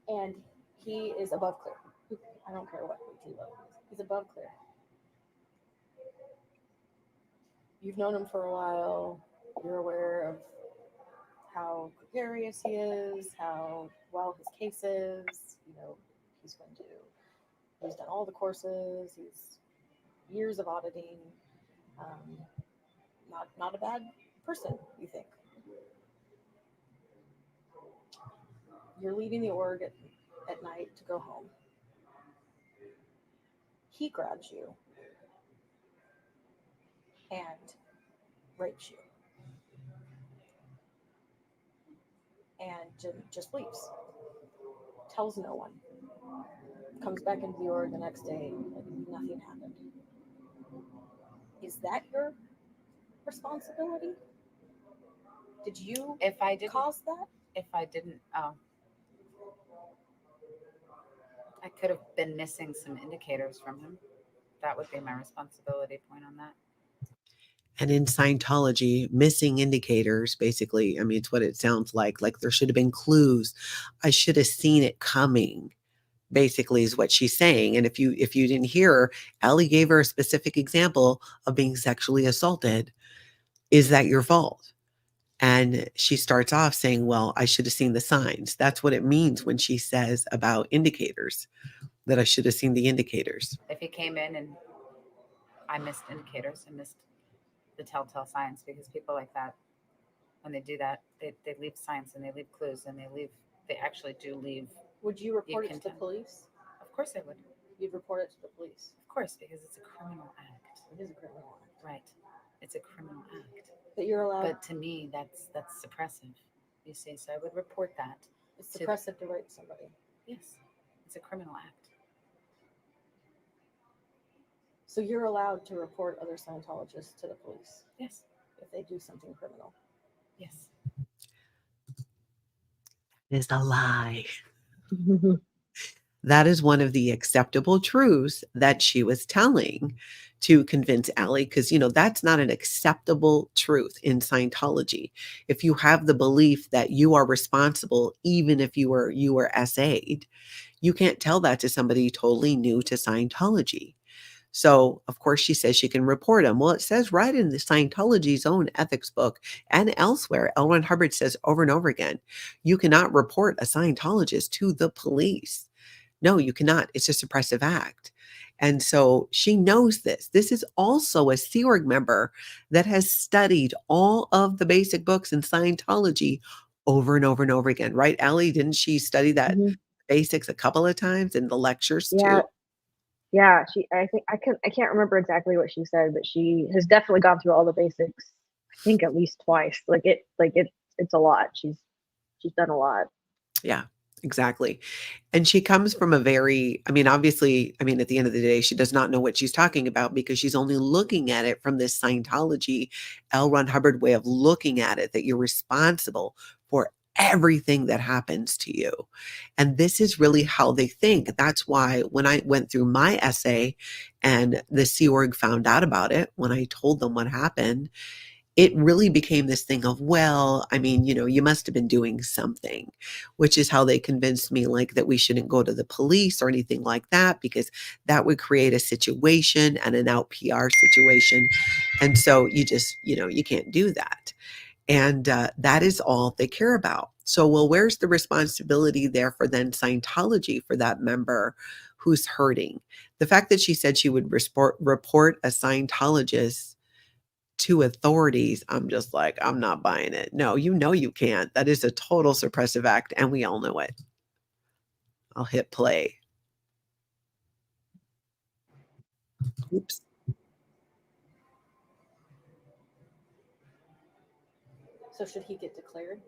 and he is above clear. I don't care what OT level he is. He's above clear. You've known him for a while. You're aware of how gregarious he is, how well his case is. He's done all the courses. He's years of auditing. Not a bad person, you think. You're leaving the org at night to go home. He grabs you and rapes you and just leaves. Tells no one. Comes back into the org the next day like nothing happened. Is that your responsibility? Did you If I didn't, cause that? if I didn't, I could have been missing some indicators from him. That would be my responsibility point on that. And in Scientology, missing indicators, basically, I mean, it's what it sounds like there should have been clues. I should have seen it coming, basically, is what she's saying. And if you didn't hear her, Allie gave her a specific example of being sexually assaulted. Is that your fault? And she starts off saying, well, I should have seen the signs. That's what it means when she says about indicators, that I should have seen the indicators. If he came in and I missed indicators and missed the telltale signs, because people like that, when they do that, they leave signs and they leave clues and they actually do leave. Would you report it to the contempt. police? Of course I would. You'd report it to the police. Of course, because it's a criminal act. It is a criminal act. Right. It's a criminal act. But you're allowed. But to me, that's suppressive. You see, so I would report that. It's suppressive to rape somebody. Yes, it's a criminal act. So you're allowed to report other Scientologists to the police Yes. if they do something criminal. Yes. Is a lie. That is one of the acceptable truths that she was telling to convince Allie, because, that's not an acceptable truth in Scientology. If you have the belief that you are responsible, even if you were SA'd, you can't tell that to somebody totally new to Scientology. So, of course, she says she can report them. Well, it says right in the Scientology's own ethics book and elsewhere, L. Ron Hubbard says over and over again, you cannot report a Scientologist to the police. No, you cannot. It's a suppressive act. And so she knows this. This is also a Sea Org member that has studied all of the basic books in Scientology over and over and over again. Right, Allie? Didn't she study that basics a couple of times in the lectures too? Yeah, I can't remember exactly what she said, but she has definitely gone through all the basics. I think at least twice. It's a lot. She's done a lot. Yeah, exactly. And she comes from obviously, at the end of the day, she does not know what she's talking about because she's only looking at it from this Scientology, L. Ron Hubbard way of looking at it, that you're responsible for everything that happens to you. And this is really how they think. That's why when I went through my essay and the Sea Org found out about it, when I told them what happened, it really became this thing of, you must have been doing something, which is how they convinced me that we shouldn't go to the police or anything like that, because that would create a situation and an out PR situation. And so you just, you can't do that. And that is all they care about. So, well, where's the responsibility there for then Scientology for that member who's hurting? The fact that she said she would report a Scientologist to authorities, I'm just like, I'm not buying it. No, you can't. That is a total suppressive act, and we all know it. I'll hit play. Oops. So should he get declared?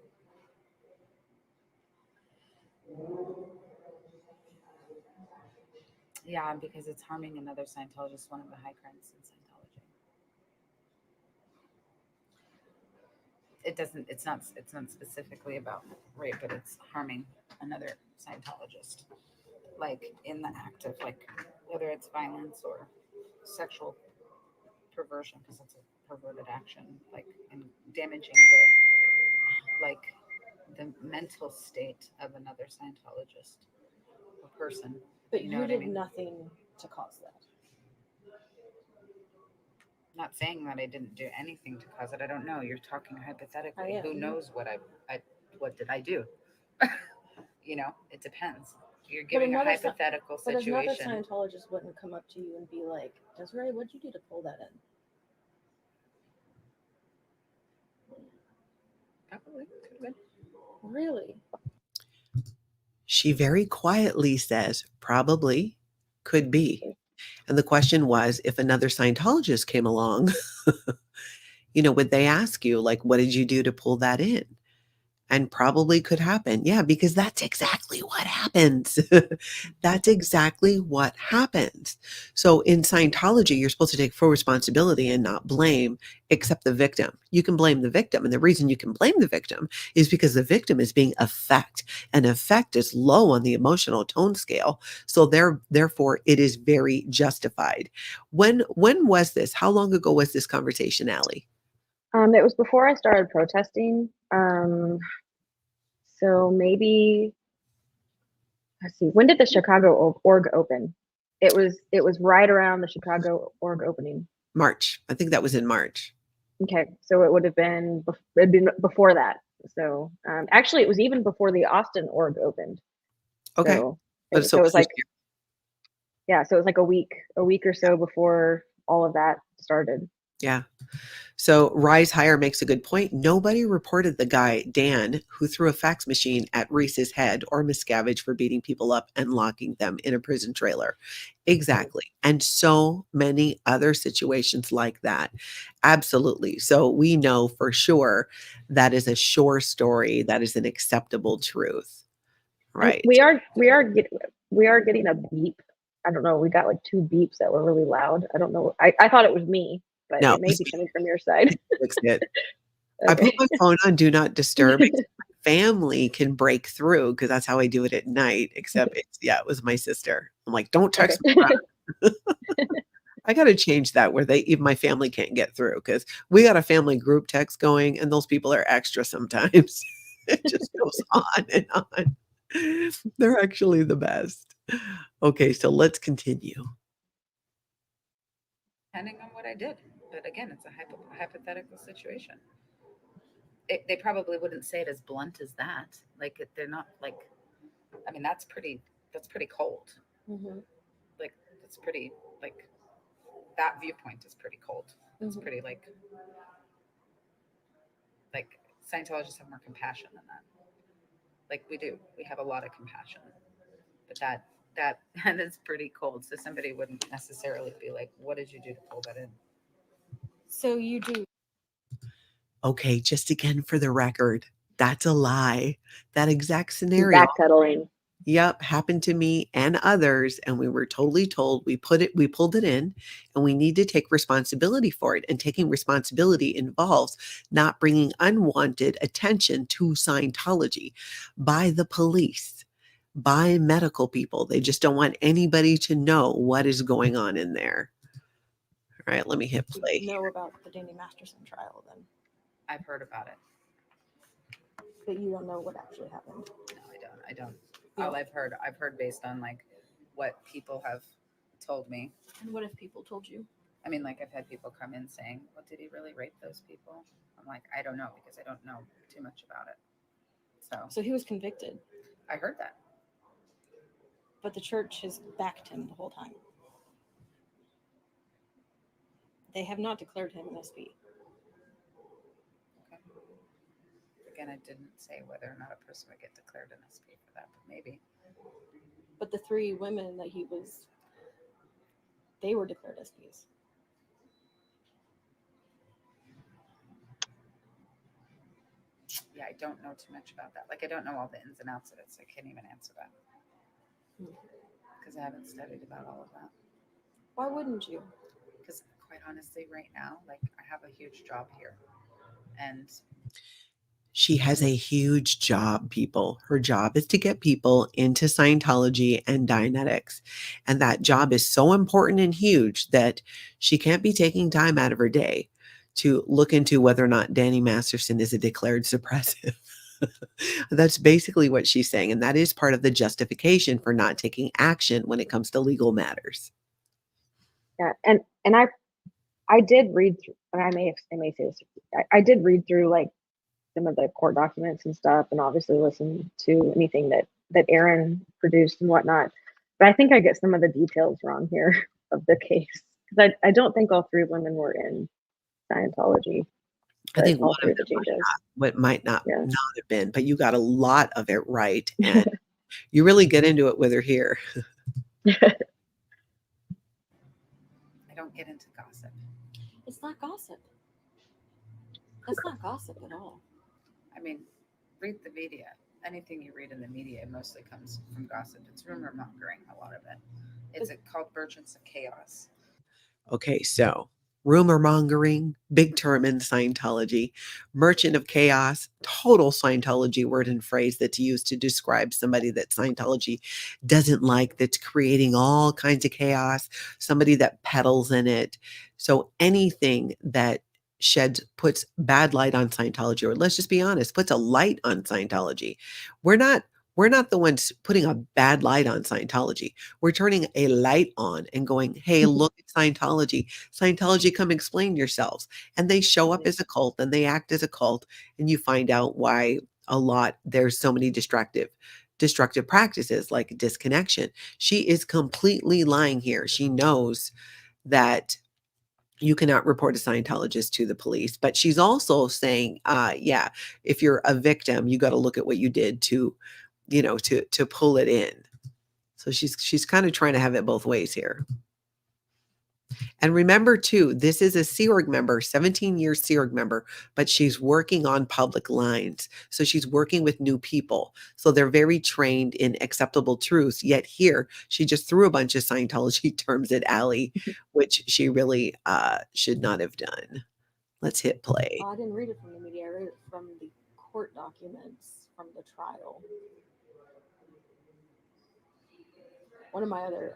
Yeah, because it's harming another Scientologist, one of the high crimes in Scientology. It's not specifically about rape, but it's harming another Scientologist, like in the act of whether it's violence or sexual perversion, because it's a perverted action, in damaging the mental state of another Scientologist or person. But you did nothing to cause that. Not saying that I didn't do anything to cause it. I don't know. You're talking hypothetically. Who knows what did I do? It depends. You're giving a hypothetical situation. But another Scientologist wouldn't come up to you and be like, Desiree, what'd you do to pull that in? Probably could have been. Really? She very quietly says, probably, could be. And the question was, if another Scientologist came along, would they ask you, like, what did you do to pull that in? And probably could happen. Yeah, because that's exactly what happens. That's exactly what happens. So in Scientology, you're supposed to take full responsibility and not blame, except the victim. You can blame the victim. And the reason you can blame the victim is because the victim is being affect, and affect is low on the emotional tone scale. So therefore, it is very justified. When was this? How long ago was this conversation, Allie? It was before I started protesting. So maybe, let's see, when did the Chicago org open? It was right around the Chicago org opening. March. I think that was in March. Okay, so it would have been before that. So actually, it was even before the Austin org opened. Okay. So it was like, yeah, so it was like a week or so before all of that started. Yeah. So Rise Higher makes a good point. Nobody reported the guy, Dan, who threw a fax machine at Reese's head, or Miscavige for beating people up and locking them in a prison trailer. Exactly. And so many other situations like that. Absolutely. So we know for sure that is a sure story. That is an acceptable truth. Right. And we are getting a beep. I don't know. We got like 2 beeps that were really loud. I don't know. I thought it was me, but No, it may be coming from your side. fixed it. Okay. I put my phone on do not disturb. Family can break through because that's how I do it at night. Except it was my sister. I'm like, don't text me back. I got to change that where even my family can't get through, because we got a family group text going, and those people are extra sometimes. It just goes on and on. They're actually the best. Okay, so let's continue. Depending on what I did, but again, it's a hypothetical situation. They probably wouldn't say it as blunt as that. Like they're not like. I mean, that's pretty cold. Mm-hmm. Like that's pretty like that viewpoint is pretty cold. It's Mhm. pretty like Scientologists have more compassion than that. Like we have a lot of compassion, but that is pretty cold. So somebody wouldn't necessarily be like, "What did you do to pull that in?" So you do. Okay, just again for the record, that's a lie. That exact scenario, Backpedaling. yep, happened to me and others, and we were totally told we pulled it in, and we need to take responsibility for it. And taking responsibility involves not bringing unwanted attention to Scientology by the police, by medical people. They just don't want anybody to know what is going on in there. All right, let me hit play. Know about the Danny Masterson trial then, I've heard about it. but you don't know what actually happened. No, I don't. All I've heard based on like what people have told me. And what if people told you? I mean, like I've had people come in saying, "Well, did he really rape those people?" I'm like, I don't know because I don't know too much about it. So he was convicted, I heard that. but the church has backed him the whole time. They have not declared him an SP. Okay. Again, I didn't say whether or not a person would get declared an SP for that, but maybe. But the 3 women that they were declared SPs. Yeah, I don't know too much about that. Like, I don't know all the ins and outs of it, so I can't even answer that. Because I haven't studied about all of that. Why wouldn't you? Because quite honestly, right now, like I have a huge job here. And she has a huge job, people. Her job is to get people into Scientology and Dianetics. And that job is so important and huge that she can't be taking time out of her day to look into whether or not Danny Masterson is a declared suppressive. That's basically what she's saying. And that is part of the justification for not taking action when it comes to legal matters. Yeah, and I did read through, and I may say this. I did read through like some of the court documents and stuff, and obviously listen to anything that Aaron produced and whatnot. But I think I get some of the details wrong here of the case, because I don't think all 3 women were in Scientology. I think all one of three of them the changes. might not Yeah. not have been, but you got a lot of it right, and you really get into it with her here. I don't get into gossip. It's not gossip. That's not gossip at all. I mean, read the media. Anything you read in the media mostly comes from gossip. It's rumor mongering, a lot of it. It's called merchants of chaos. Okay, so rumor mongering, big term in Scientology, merchant of chaos, total Scientology word and phrase that's used to describe somebody that Scientology doesn't like, that's creating all kinds of chaos, somebody that peddles in it. So anything that puts bad light on Scientology, or let's just be honest, puts a light on Scientology. We're not we're not the ones putting a bad light on Scientology. We're turning a light on and going, hey, look at Scientology. Scientology, come explain yourselves. And they show up as a cult and they act as a cult. And you find out why there's so many destructive practices like disconnection. She is completely lying here. She knows that you cannot report a Scientologist to the police, but she's also saying, yeah, if you're a victim, you got to look at what you did to pull it in. So she's kind of trying to have it both ways here. And remember too, this is a Sea Org member, 17-year Sea Org member, but she's working on public lines. So she's working with new people. So they're very trained in acceptable truths. Yet here, she just threw a bunch of Scientology terms at Allie, which she really should not have done. Let's hit play. I didn't read it from the media. I read it from the court documents from the trial. One of my other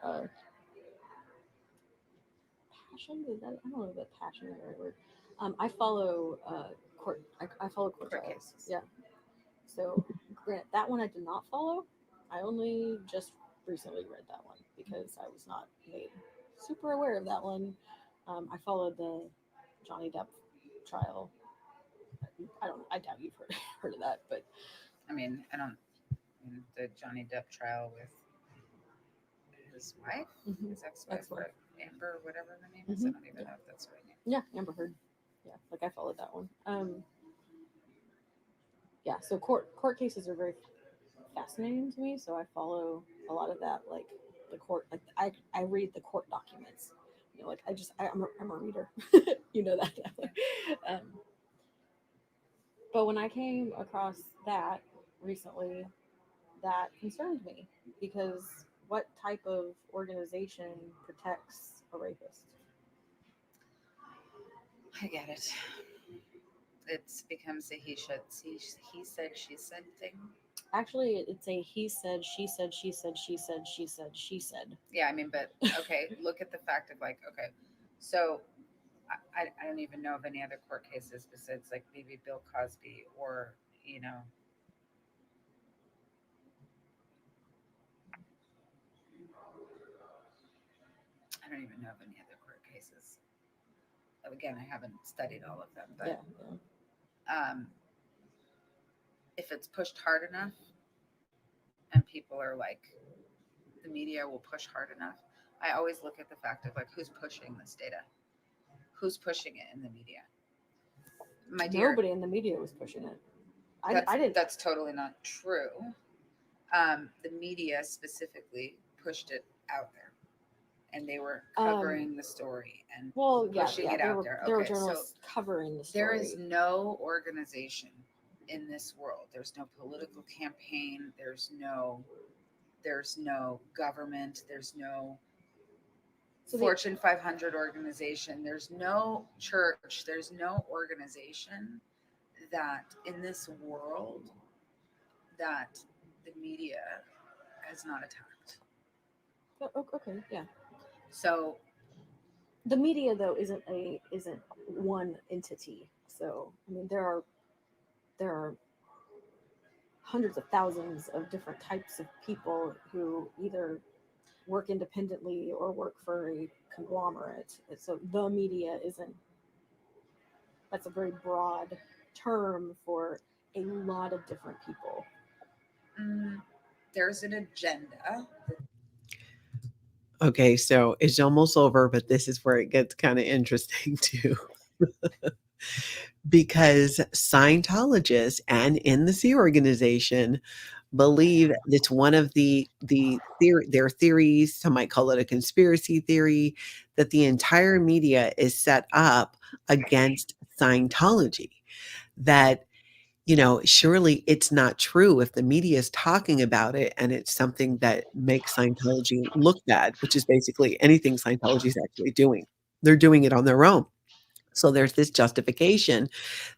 passion, is that, I don't know if that passion is the right word. I follow court. I follow court trials. Cases. Yeah. So, granted, that one I did not follow. I only just recently read that one because I was not made super aware of that one. I followed the Johnny Depp trial. I doubt you've heard of that, but I mean, the Johnny Depp trial with his wife, his ex-wife, Amber, whatever her name is. I don't even know if that's her name. Yeah, Amber Heard. Yeah, like I followed that one. Yeah, so court cases are very fascinating to me, so I follow a lot of that, like the court. Like I read the court documents. You know, like I'm a reader. You know that. But when I came across that recently, that concerned me because what type of organization protects a rapist? I get it. It becomes a he said, she said thing. Actually, it's a he said, she said, she said, she said, she said, she said. Yeah, I mean, but okay, look at the fact of like, okay, so I don't even know of any other court cases besides like maybe Bill Cosby or, I don't even know of any other court cases. Again, I haven't studied all of them, but if it's pushed hard enough and people are like, the media will push hard enough, I always look at the fact of like, who's pushing this data? Who's pushing it in the media? My dear, nobody in the media was pushing it. I didn't. That's totally not true. The media specifically pushed it out there, and they were covering the story and pushing it out there. There were journalists covering the story. There is no organization in this world. There's no political campaign. There's no government. There's no Fortune 500 organization. There's no church. There's no organization that in this world that the media has not attacked. Okay, yeah. So the media though isn't one entity. So I mean there are hundreds of thousands of different types of people who either work independently or work for a conglomerate. So the media that's a very broad term for a lot of different people. There's an agenda. Okay, so it's almost over, but this is where it gets kind of interesting too. because Scientologists and in the Sea organization believe it's one of their theories. Some might call it a conspiracy theory, that the entire media is set up against Scientology. That, surely it's not true if the media is talking about it and it's something that makes Scientology look bad, which is basically anything Scientology is actually doing. They're doing it on their own. So there's this justification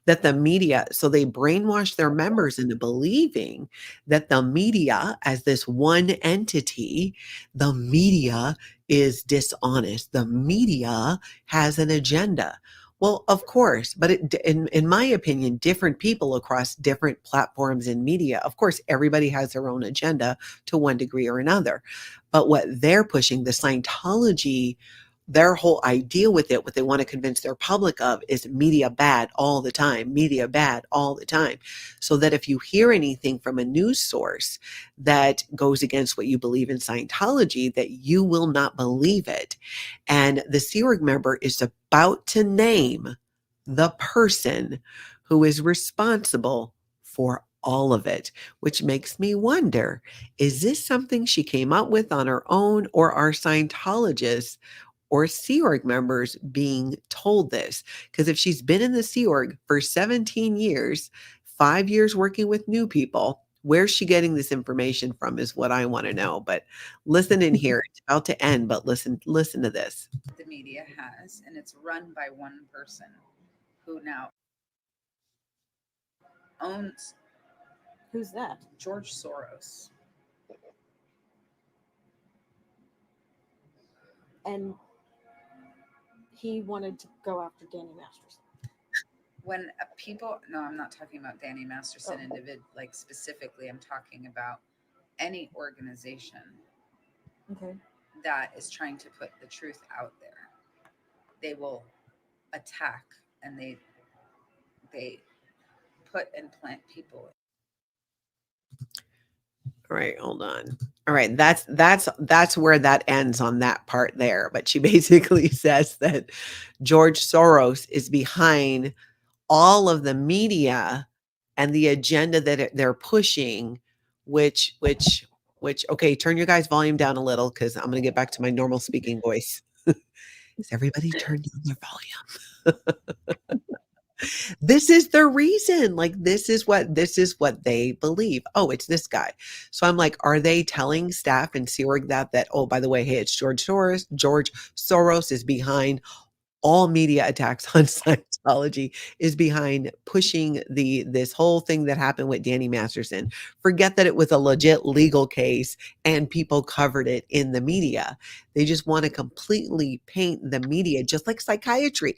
that the media, so they brainwash their members into believing that the media, as this one entity, the media is dishonest. The media has an agenda. Well, of course, but in my opinion, different people across different platforms in media, of course, everybody has their own agenda to one degree or another. But what they're pushing, the Scientology, their whole idea with it, what they want to convince their public of, is media bad all the time, media bad all the time. So that if you hear anything from a news source that goes against what you believe in Scientology, that you will not believe it. And the Sea Org member is about to name the person who is responsible for all of it, which makes me wonder, is this something she came up with on her own, or are Scientologists or Sea Org members being told this? Because if she's been in the Sea Org for 17 years, 5 years working with new people, where's she getting this information from is what I want to know. But listen in here. It's about to end, but listen to this. The media has, and it's run by one person who now owns. Who's that? George Soros. And he wanted to go after Danny Masterson. When people, no, I'm not talking about Danny Masterson like specifically. I'm talking about any organization that is trying to put the truth out there. They will attack, and they put and plant people. All right, hold on. All right, that's where that ends on that part there. But she basically says that George Soros is behind all of the media and the agenda that they're pushing, which okay, turn your guys' volume down a little because I'm going to get back to my normal speaking voice. Is everybody turned down their volume? This is the reason. Like, this is what they believe. Oh, it's this guy. So I'm like, are they telling staff in Sea Org that oh, by the way, hey, it's George Soros. George Soros is behind all media attacks on Scientology, is behind pushing this whole thing that happened with Danny Masterson. Forget that it was a legit legal case and people covered it in the media. They just want to completely paint the media just like psychiatry.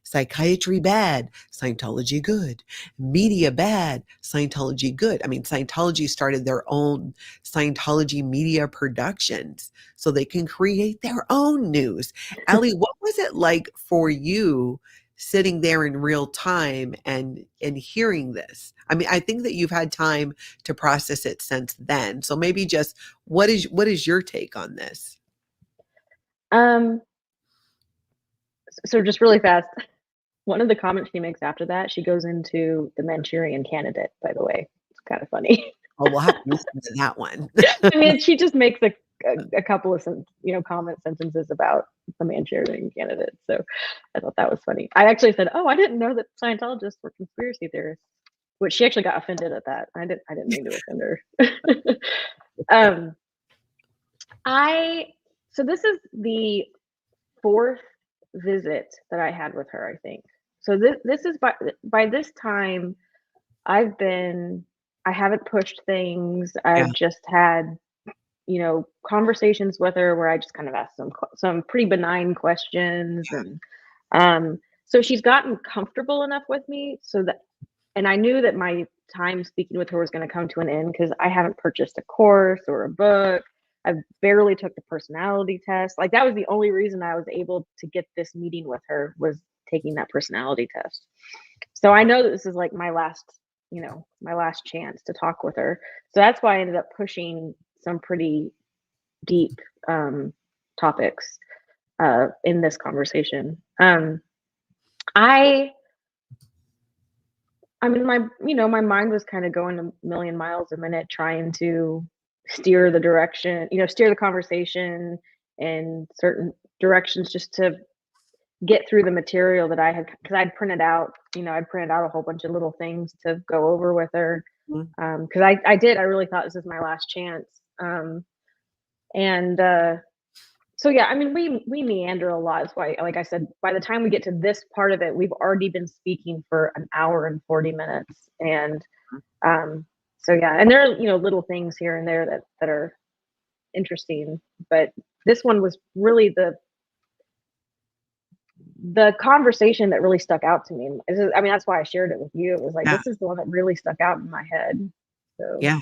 Psychiatry bad, Scientology good. Media bad, Scientology good. I mean, Scientology started their own Scientology media productions so they can create their own news. Allie, what was it like for you sitting there in real time and hearing this? I mean, I think that you've had time to process it since then. So maybe just what is your take on this? So just really fast, one of the comments she makes after that, she goes into the Manchurian Candidate, by the way. It's kind of funny. Oh, we'll have to listen to that one. I mean, she just makes a couple of comment sentences about the Manchurian Candidate. So I thought that was funny. I actually said, "Oh, I didn't know that Scientologists were conspiracy theorists," which she actually got offended at that. I didn't mean to offend her. So this is the 4th visit that I had with her, I think. So this is by this time I haven't pushed things. I've just had conversations with her where I just kind of asked some pretty benign questions, and so she's gotten comfortable enough with me and I knew that my time speaking with her was going to come to an end because I haven't purchased a course or a book. I barely took the personality test. Like, that was the only reason I was able to get this meeting with her, was taking that personality test. So I know that this is like my last chance to talk with her. So that's why I ended up pushing some pretty deep topics in this conversation. I I mean, my mind was kind of going a million miles a minute trying to steer the direction, steer the conversation in certain directions just to get through the material that I had, because I'd printed out a whole bunch of little things to go over with her. Mhm. Because I really thought this is my last chance. And so yeah, I mean, we meander a lot. That's why, like I said, by the time we get to this part of it, we've already been speaking for an hour and 40 minutes. And so yeah, and there are, little things here and there that are interesting, but this one was really the conversation that really stuck out to me. I mean, that's why I shared it with you. It was like, Yeah. this is the one that really stuck out in my head. So Yeah.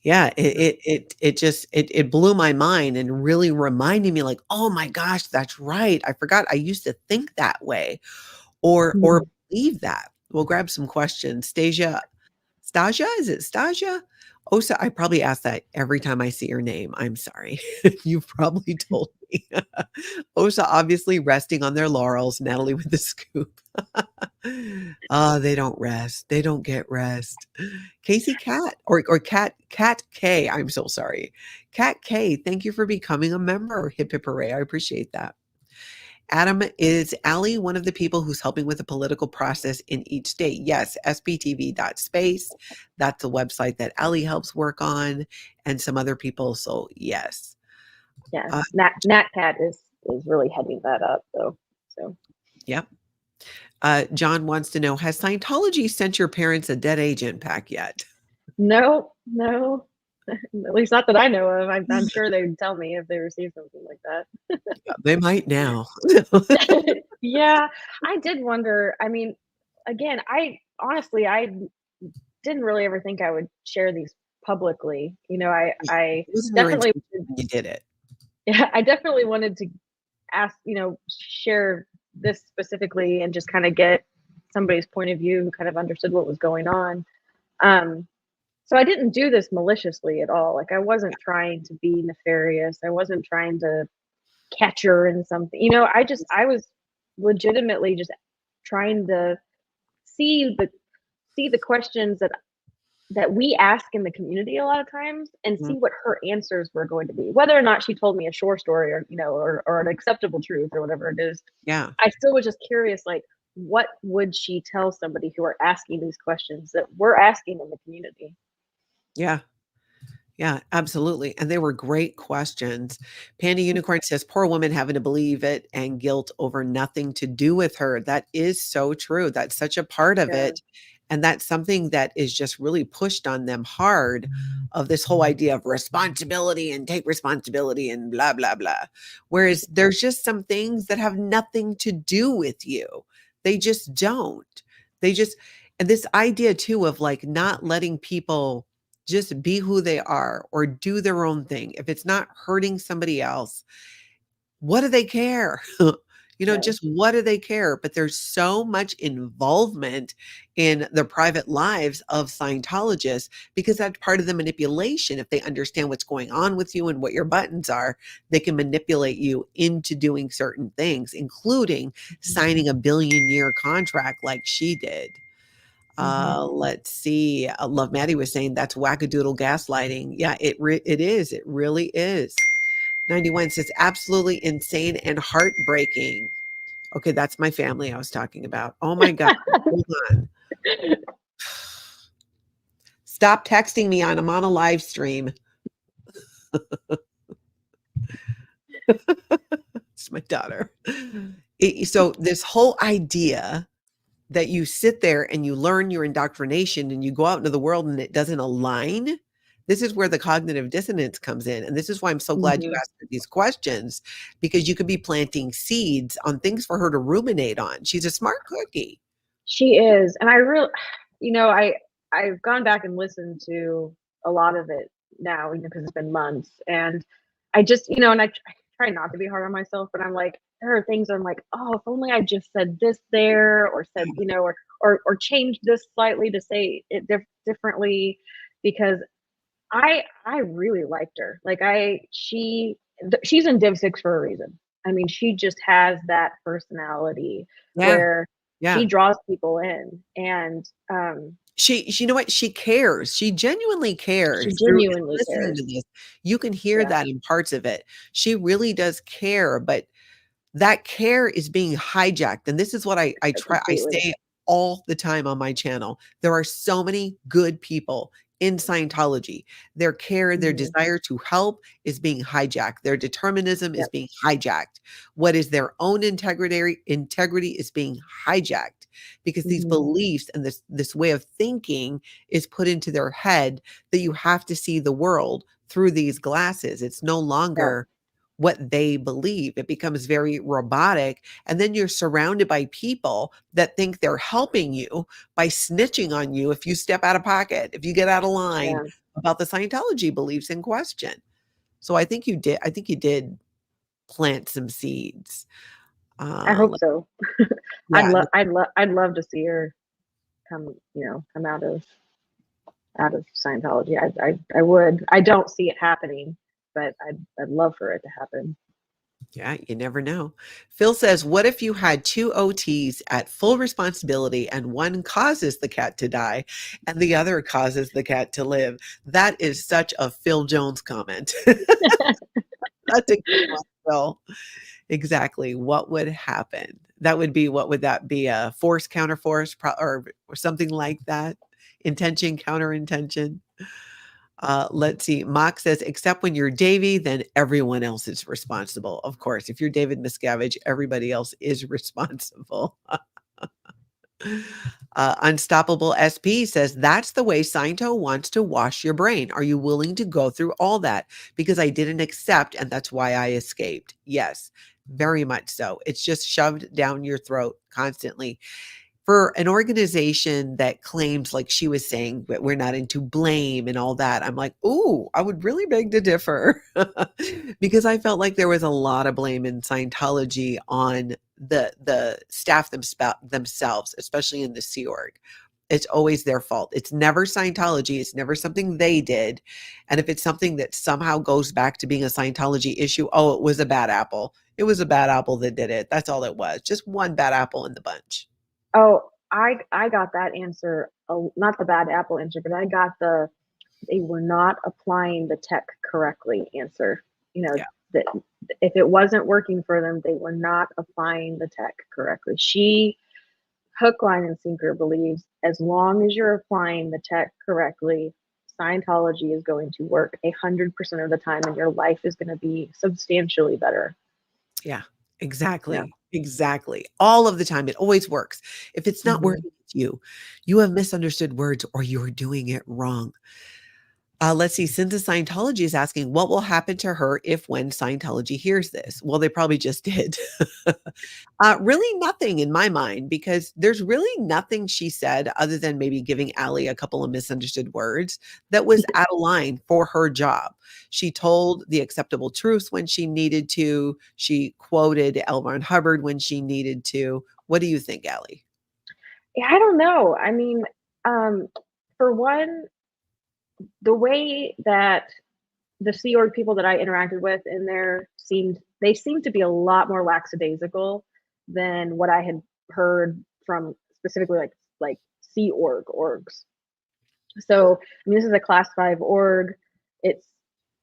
Yeah, it blew my mind and really reminded me like, "Oh my gosh, that's right. I forgot I used to think that way or mhm. believe that." We'll grab some questions. Stasia, is it Stasia? Osa, I probably ask that every time I see your name. I'm sorry. You've probably told me. Osa obviously resting on their laurels, Natalie with the scoop. Oh, they don't rest. They don't get rest. Casey Cat or Cat K. I'm so sorry. Cat K, thank you for becoming a member. Hip hip hooray. I appreciate that. Adam, is Allie one of the people who's helping with the political process in each state? Yes, SPTV.SPACE. That's a website that Allie helps work on and some other people. So yes. Yeah, Uh, Nat Cat is really heading that up though. So yep. John wants to know, has Scientology sent your parents a dead agent pack yet? no, at least not that I know of. I'm sure they'd tell me if they receive something like that. They might now. Yeah, I did wonder. I mean, again, I didn't really ever think I would share these publicly. I It wasn't your definitely, intention when you did it. yeah, I definitely wanted to ask, share this specifically and just kind of get somebody's point of view who kind of understood what was going on. Um, so I didn't do this maliciously at all. Like I wasn't trying to be nefarious. I wasn't trying to catch her in something. I was legitimately just trying to see the questions that we ask in the community a lot of times and Mhm. see what her answers were going to be, whether or not she told me a short story or or an acceptable truth or whatever it is. Yeah. I still was just curious, like, what would she tell somebody who are asking these questions that we're asking in the community? Yeah. Yeah, absolutely. And they were great questions. Panda Unicorn says, poor woman having to believe it and guilt over nothing to do with her. That is so true. That's such a part of Yeah. it. And that's something that is just really pushed on them hard of this whole idea of responsibility and take responsibility and blah, blah, blah. Whereas there's just some things that have nothing to do with you. They just don't. They just, and this idea too of like not letting people just be who they are or do their own thing. If it's not hurting somebody else, what do they care? Yeah. Just what do they care? But there's so much involvement in the private lives of Scientologists because that's part of the manipulation. If they understand what's going on with you and what your buttons are, they can manipulate you into doing certain things, including signing a billion-year contract like she did. Let's see. Love Maddie was saying that's wackadoodle gaslighting. Yeah, it is. It really is. 91 says absolutely insane and heartbreaking. Okay, that's my family I was talking about. Oh my God. Hold on. Stop texting me I'm on a live stream. It's my daughter. So this whole idea that you sit there and you learn your indoctrination and you go out into the world and it doesn't align. This is where the cognitive dissonance comes in. And this is why I'm so glad you Mhm. asked her these questions because you could be planting seeds on things for her to ruminate on. She's a smart cookie. She is, and I really, I've gone back and listened to a lot of it now, because it's been months, and I just, and I try not to be hard on myself, but I'm like, there are things I'm like, oh, if only I just said this there, or said, or changed this slightly to say it differently, because I really liked her. Like she's in Div 6 for a reason. I mean, she just has that personality Yeah. where Yeah. She draws people in, and She you know what? She cares. She genuinely she cares. Through genuinely listening cares. to this, you can hear Yeah, that in parts of it. She really does care, but that care is being hijacked, and this is what I completely. say all the time on my channel. There are so many good people in Scientology. Their care, their Hmm. desire to help is being hijacked. Their determinism is Yep. being hijacked. What is their own integrity is being hijacked because these Hmm. beliefs and this way of thinking is put into their head that you have to see the world through these glasses. It's no Yeah. longer what they believe. It becomes very robotic. And then you're surrounded by people that think they're helping you by snitching on you if you step out of pocket, if you get out of line Yeah. about the Scientology beliefs in question. So I think you did plant some seeds. I hope Like, so. yeah, I'd love to see her come, come out of Scientology. I would. I don't see it happening, but I'd love for it to happen. yeah, you never know. Phil says, what if you had two OTs at full responsibility and one causes the cat to die and the other causes the cat to live? That is such a Phil Jones comment. That's a good one, Phil. Exactly. What would happen? That would be, what would that be? A force counter force or something like that? Intention counter intention. Let's see. Mock says, except when you're Davy, then everyone else is responsible. Of course, if you're David Miscavige, everybody else is responsible. Unstoppable SP says, that's the way Sciento wants to wash your brain. Are you willing to go through all that? Because I didn't accept, and that's why I escaped. Yes, very much so. It's just shoved down your throat constantly. For an organization that claims, like she was saying, that we're not into blame and all that, I'm like, ooh, I would really beg to differ because I felt like there was a lot of blame in Scientology on the staff themselves, especially in the Sea Org. It's always their fault. It's never Scientology. It's never something they did. And if it's something that somehow goes back to being a Scientology issue, oh, it was a bad apple. It was a bad apple that did it. That's all it was. Just one bad apple in the bunch. Oh, I got that answer. Not the bad apple answer, but I got the they were not applying the tech correctly answer. Yeah. That if it wasn't working for them, they were not applying the tech correctly. She hook, line, and sinker believes as long as you're applying the tech correctly, Scientology is going to work 100% of the time, and your life is going to be substantially better. Yeah, Yeah. exactly. Exactly. All of the time. It always works. If it's not Hmm. working with you, you have misunderstood words or you're doing it wrong. Let's see. Cynthia Scientology is asking, what will happen to her if when Scientology hears this? Well, they probably just did. Really nothing in my mind, because there's really nothing she said other than maybe giving Allie a couple of misunderstood words that was out of line for her job. She told the acceptable truths when she needed to. She quoted L. Ron Hubbard when she needed to. What do you think, Allie? Yeah, I don't know. I mean, um, for one, the way that the Sea Org people that I interacted with in there seemed to be a lot more lackadaisical than what I had heard from specifically like Sea Org orgs. So I mean, this is a class 5 org. It's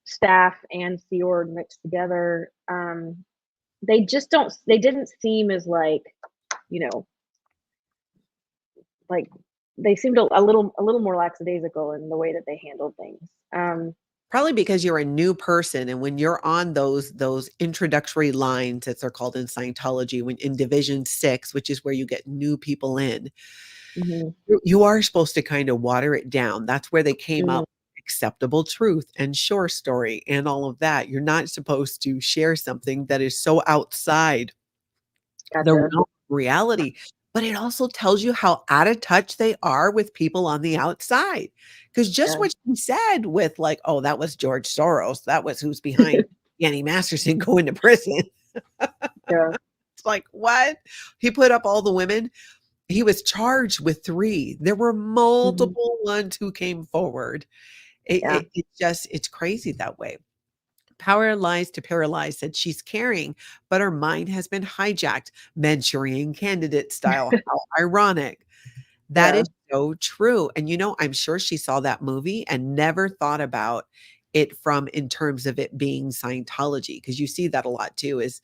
staff and Sea Org mixed together. They didn't seem as you know like they seemed a little more lackadaisical in the way that they handled things. Probably because you're a new person, and when you're on those introductory lines, as they're called in Scientology, when in Division 6, which is where you get new people in, Mhm. you are supposed to kind of water it down. That's where they came Mm, up acceptable truth and shore story and all of that. You're not supposed to share something that is so outside the gotcha. realm of reality, but it also tells you how out of touch they are with people on the outside. Because just Yeah. what she said with, like, oh, that was George Soros, that was who's behind Annie Masterson going to prison. Yeah. It's like, what? He put up all the women. He was charged with 3. There were Mhm. multiple ones who came forward. Yeah. It's just, it's crazy that way. Power Lies to Paralyze said she's caring, but her mind has been hijacked, Manchurian Candidate style. How ironic. That Yeah. is so true. And I'm sure she saw that movie and never thought about it from in terms of it being Scientology, because you see that a lot too, is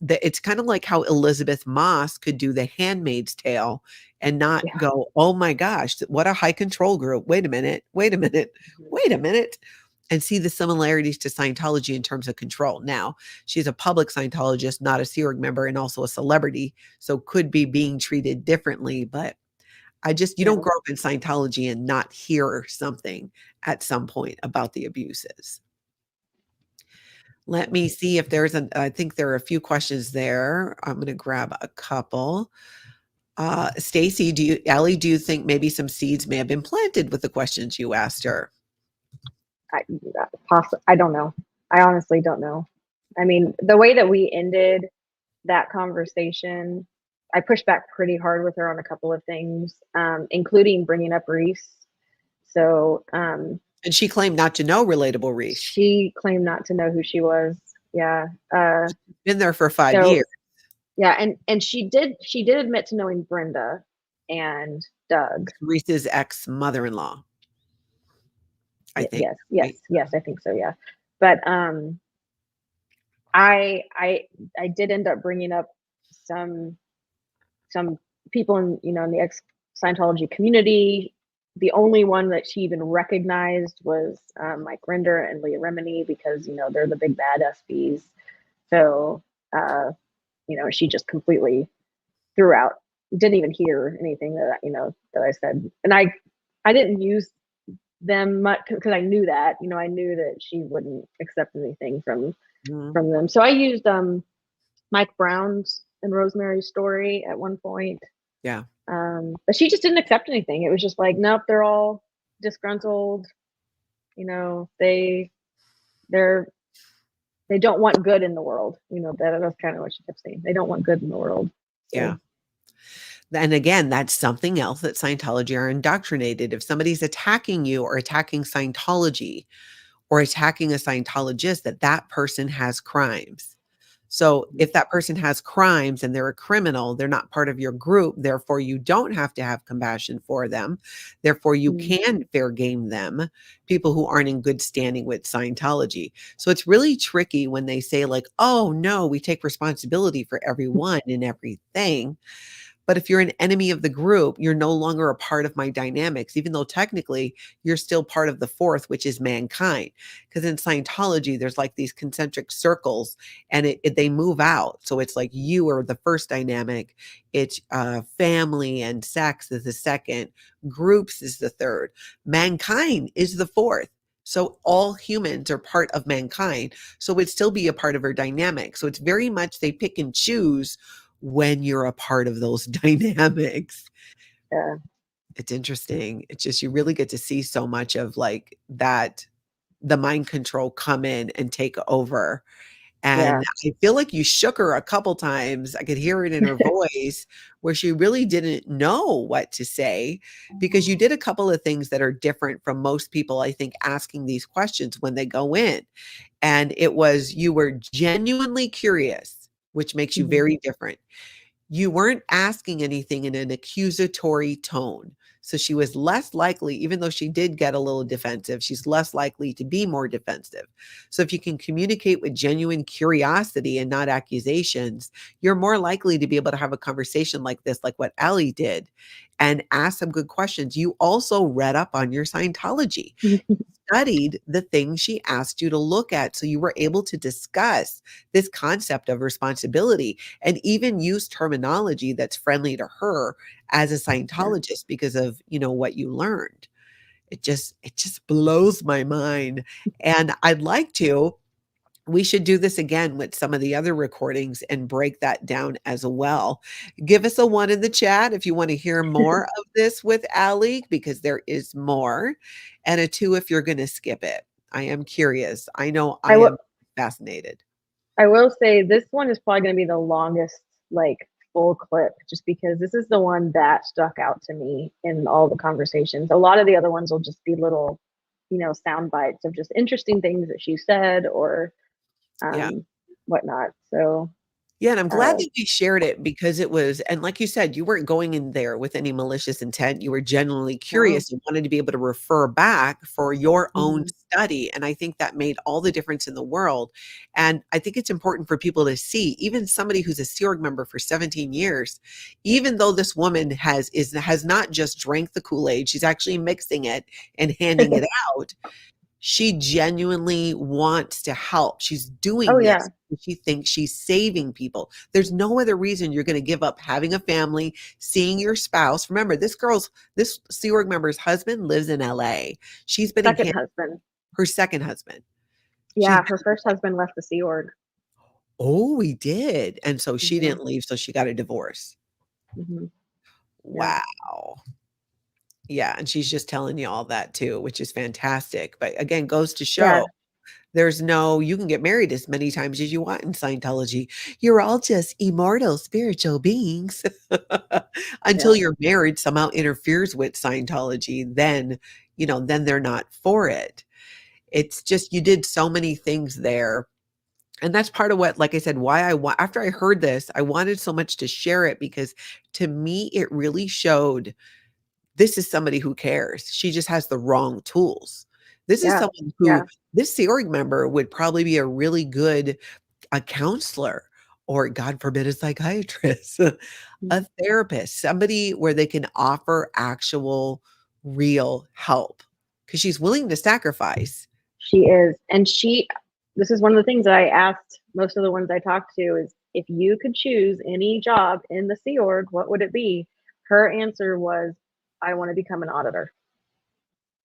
that it's kind of like how Elizabeth Moss could do The Handmaid's Tale and not Yeah. go, oh my gosh, what a high control group. Wait a minute, wait a minute, Mhm. wait a minute. And see the similarities to Scientology in terms of control. Now, she's a public Scientologist, not a Sea Org member, and also a celebrity, so could be being treated differently. But you Yeah. don't grow up in Scientology and not hear something at some point about the abuses. Let me see if I think there are a few questions there. I'm going to grab a couple. Stacy, Allie, do you think maybe some seeds may have been planted with the questions you asked her? I don't know. I honestly don't know. I mean, the way that we ended that conversation, I pushed back pretty hard with her on a couple of things, including bringing up Reese. So And she claimed not to know Relatable Reese. she claimed not to know who she was. Yeah. Been there for 5 So years. yeah, and she did admit to knowing Brenda and Doug. Reese's ex-mother-in-law, I think. Right? Yes, I think so. Yeah, but I did end up bringing up some people in the ex Scientology community. The only one that she even recognized was Mike Rinder and Leah Remini, because they're the big bad SBs. So she just completely threw out, didn't even hear anything that I said, and I didn't use them much because I knew that she wouldn't accept anything from them. So I used Mike Brown's and Rosemary's story at one point. Yeah. But she just didn't accept anything. It was just like, nope, they're all disgruntled. They don't want good in the world. That's kind of what she kept saying. They don't want good in the world. So. Yeah. And again, that's something else that Scientology are indoctrinated. If somebody's attacking you or attacking Scientology or attacking a Scientologist, that person has crimes. So if that person has crimes and they're a criminal, they're not part of your group. Therefore, you don't have to have compassion for them. Therefore, you can fair game them, people who aren't in good standing with Scientology. So it's really tricky when they say like, oh, no, we take responsibility for everyone and everything. But if you're an enemy of the group, you're no longer a part of my dynamics, even though technically you're still part of the fourth, which is mankind. Because in Scientology, there's like these concentric circles and they move out. So it's like you are the first dynamic. It's family and sex is the second. Groups is the third. Mankind is the fourth. So all humans are part of mankind. So it'd still be a part of our dynamic. So it's very much they pick and choose when you're a part of those dynamics. Yeah. It's interesting. It's just, you really get to see so much of like that, the mind control come in and take over. And I feel like you shook her a couple times. I could hear it in her voice where she really didn't know what to say, because you did a couple of things that are different from most people, I think, asking these questions when they go in. And it was, you were genuinely curious, which makes you very different. You weren't asking anything in an accusatory tone. So she was less likely, even though she did get a little defensive, she's less likely to be more defensive. So if you can communicate with genuine curiosity and not accusations, you're more likely to be able to have a conversation like this, like what Allie did, and ask some good questions. You also read up on your Scientology. Studied the things she asked you to look at. So you were able to discuss this concept of responsibility and even use terminology that's friendly to her as a Scientologist because of, what you learned. It just blows my mind. And we should do this again with some of the other recordings and break that down as well. Give us a 1 in the chat if you want to hear more of this with Allie, because there is more, and a 2 if you're going to skip it. I am curious. I know I am fascinated. I will say this one is probably going to be the longest, full clip, just because this is the one that stuck out to me in all the conversations. A lot of the other ones will just be little, sound bites of just interesting things that she said, or Yeah. whatnot. So Yeah, and I'm glad uh, that you shared it because it was, and like you said, you weren't going in there with any malicious intent. You were genuinely no. curious and wanted to be able to refer back for your own Mhm. study. And I think that made all the difference in the world. And I think it's important for people to see, even somebody who's a Sea Org member for 17 years, even though this woman has not just drank the Kool-Aid, she's actually mixing it and handing it out. She genuinely wants to help. She's Oh doing yeah, this. She thinks she's saving people. There's no other reason you're going to give up having a family, seeing your spouse. Remember, this Sea Org member's husband lives in LA. She's been in second Canada, husband. her second husband. She's Yeah, her first husband left the Sea Org. oh, he did. And so she Hmm. didn't leave, so she got a divorce. Hmm. Yeah, Wow. Yeah, and she's just telling you all that too, which is fantastic. But again, goes to yeah. show you can get married as many times as you want in Scientology. You're all just immortal spiritual beings. Until Yeah. your marriage somehow interferes with Scientology, then they're not for it. It's just you did so many things there. And that's part of what, like I said, why after I heard this, I wanted so much to share it because to me, it really showed this is somebody who cares. She just has the wrong tools. This is Yeah. someone Yeah. who this Sea Org member would probably be a really good a counselor or God forbid a psychiatrist, a Mhm. therapist, somebody where they can offer actual real help because she's willing to sacrifice. She is. And this is one of the things that I asked most of the ones I talked to is if you could choose any job in the Sea Org, what would it be? Her answer was, I want to become an auditor.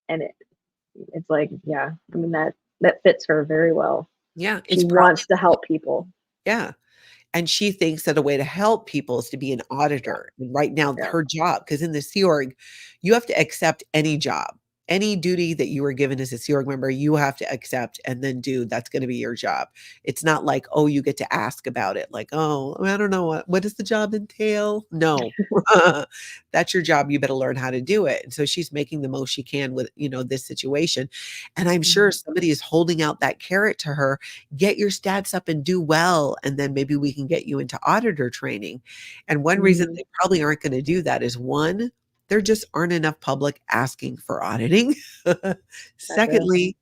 And it's like, yeah, I mean, that fits her very well. Yeah, She it's probably wants to help people. yeah. And she thinks that a way to help people is to be an Yeah. auditor. And right now, Yeah. her job, because in the Sea Org, you have to accept any job, any duty that you were given as a Sea Org member, you have to accept and then do. That's going to be your job. It's not like, oh, you get to ask about it. Like, oh, I don't know what does the job entail? No, that's your job. You better learn how to do it. And so she's making the most she can with this situation. And I'm sure Mhm. somebody is holding out that carrot to her, get your stats up and do well, and then maybe we can get you into auditor training. And one reason Mhm. they probably aren't going to do that is one, there just aren't enough public asking for auditing. That's it. Secondly,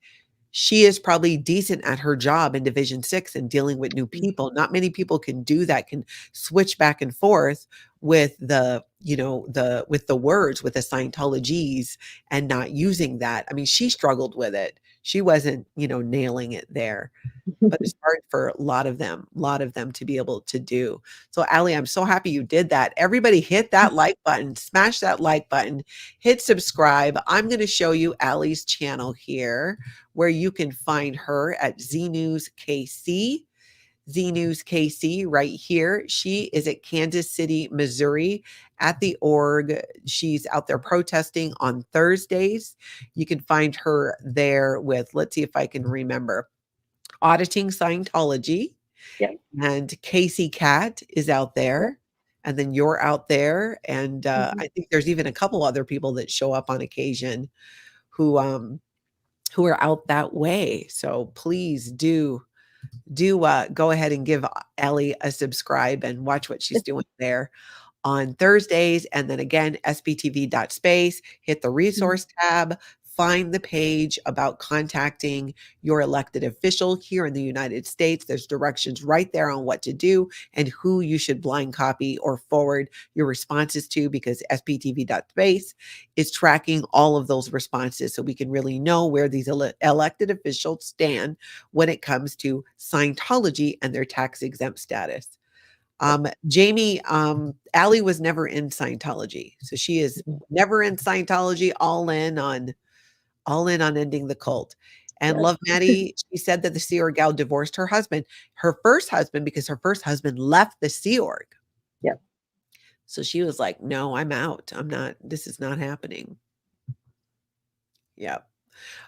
she is probably decent at her job in Division 6 and dealing with new Mhm. people. Not many people can do that, can switch back and forth with with the words, with the Scientologies and not using that. I mean, she struggled with it. She wasn't, nailing it there, but it's hard for a lot of them to be able to do. So, Allie, I'm so happy you did that. Everybody hit that like button, smash that like button, hit subscribe. I'm going to show you Allie's channel here where you can find her at Z News KC. Z News KC right here. She is at Kansas City, Missouri at the org. She's out there protesting on Thursdays. You can find her there with, let's see if I can remember, Auditing Scientology, Yep. and Casey Cat is out Yep. there, and then you're out there, and Mhm. I think there's even a couple other people that show up on occasion who are out that way. So please do go ahead and give Ellie a subscribe and watch what she's doing there on Thursdays. And then again, SPTV.SPACE, hit the Mhm. resource tab, find the page about contacting your elected official here in the United States. There's directions right there on what to do and who you should blind copy or forward your responses to, because SPTV.SPACE is tracking all of those responses so we can really know where these elected officials stand when it comes to Scientology and their tax exempt status. Jamie, Allie was never in Scientology. So she is Mhm. never in Scientology, all in on ending the cult. And Yep. Love Maddie, she said that the Sea Org gal divorced her first husband, because her first husband left the Sea Org. Yep. So she was like, no, I'm out. This is not happening. Yep.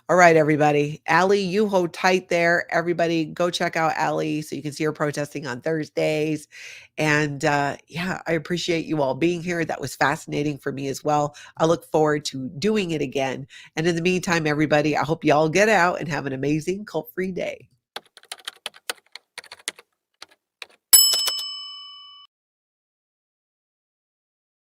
All right, everybody. Allie, you hold tight there. Everybody, go check out Allie so you can see her protesting on Thursdays. And yeah, I appreciate you all being here. That was fascinating for me as well. I look forward to doing it again. And in the meantime, everybody, I hope you all get out and have an amazing cult-free day.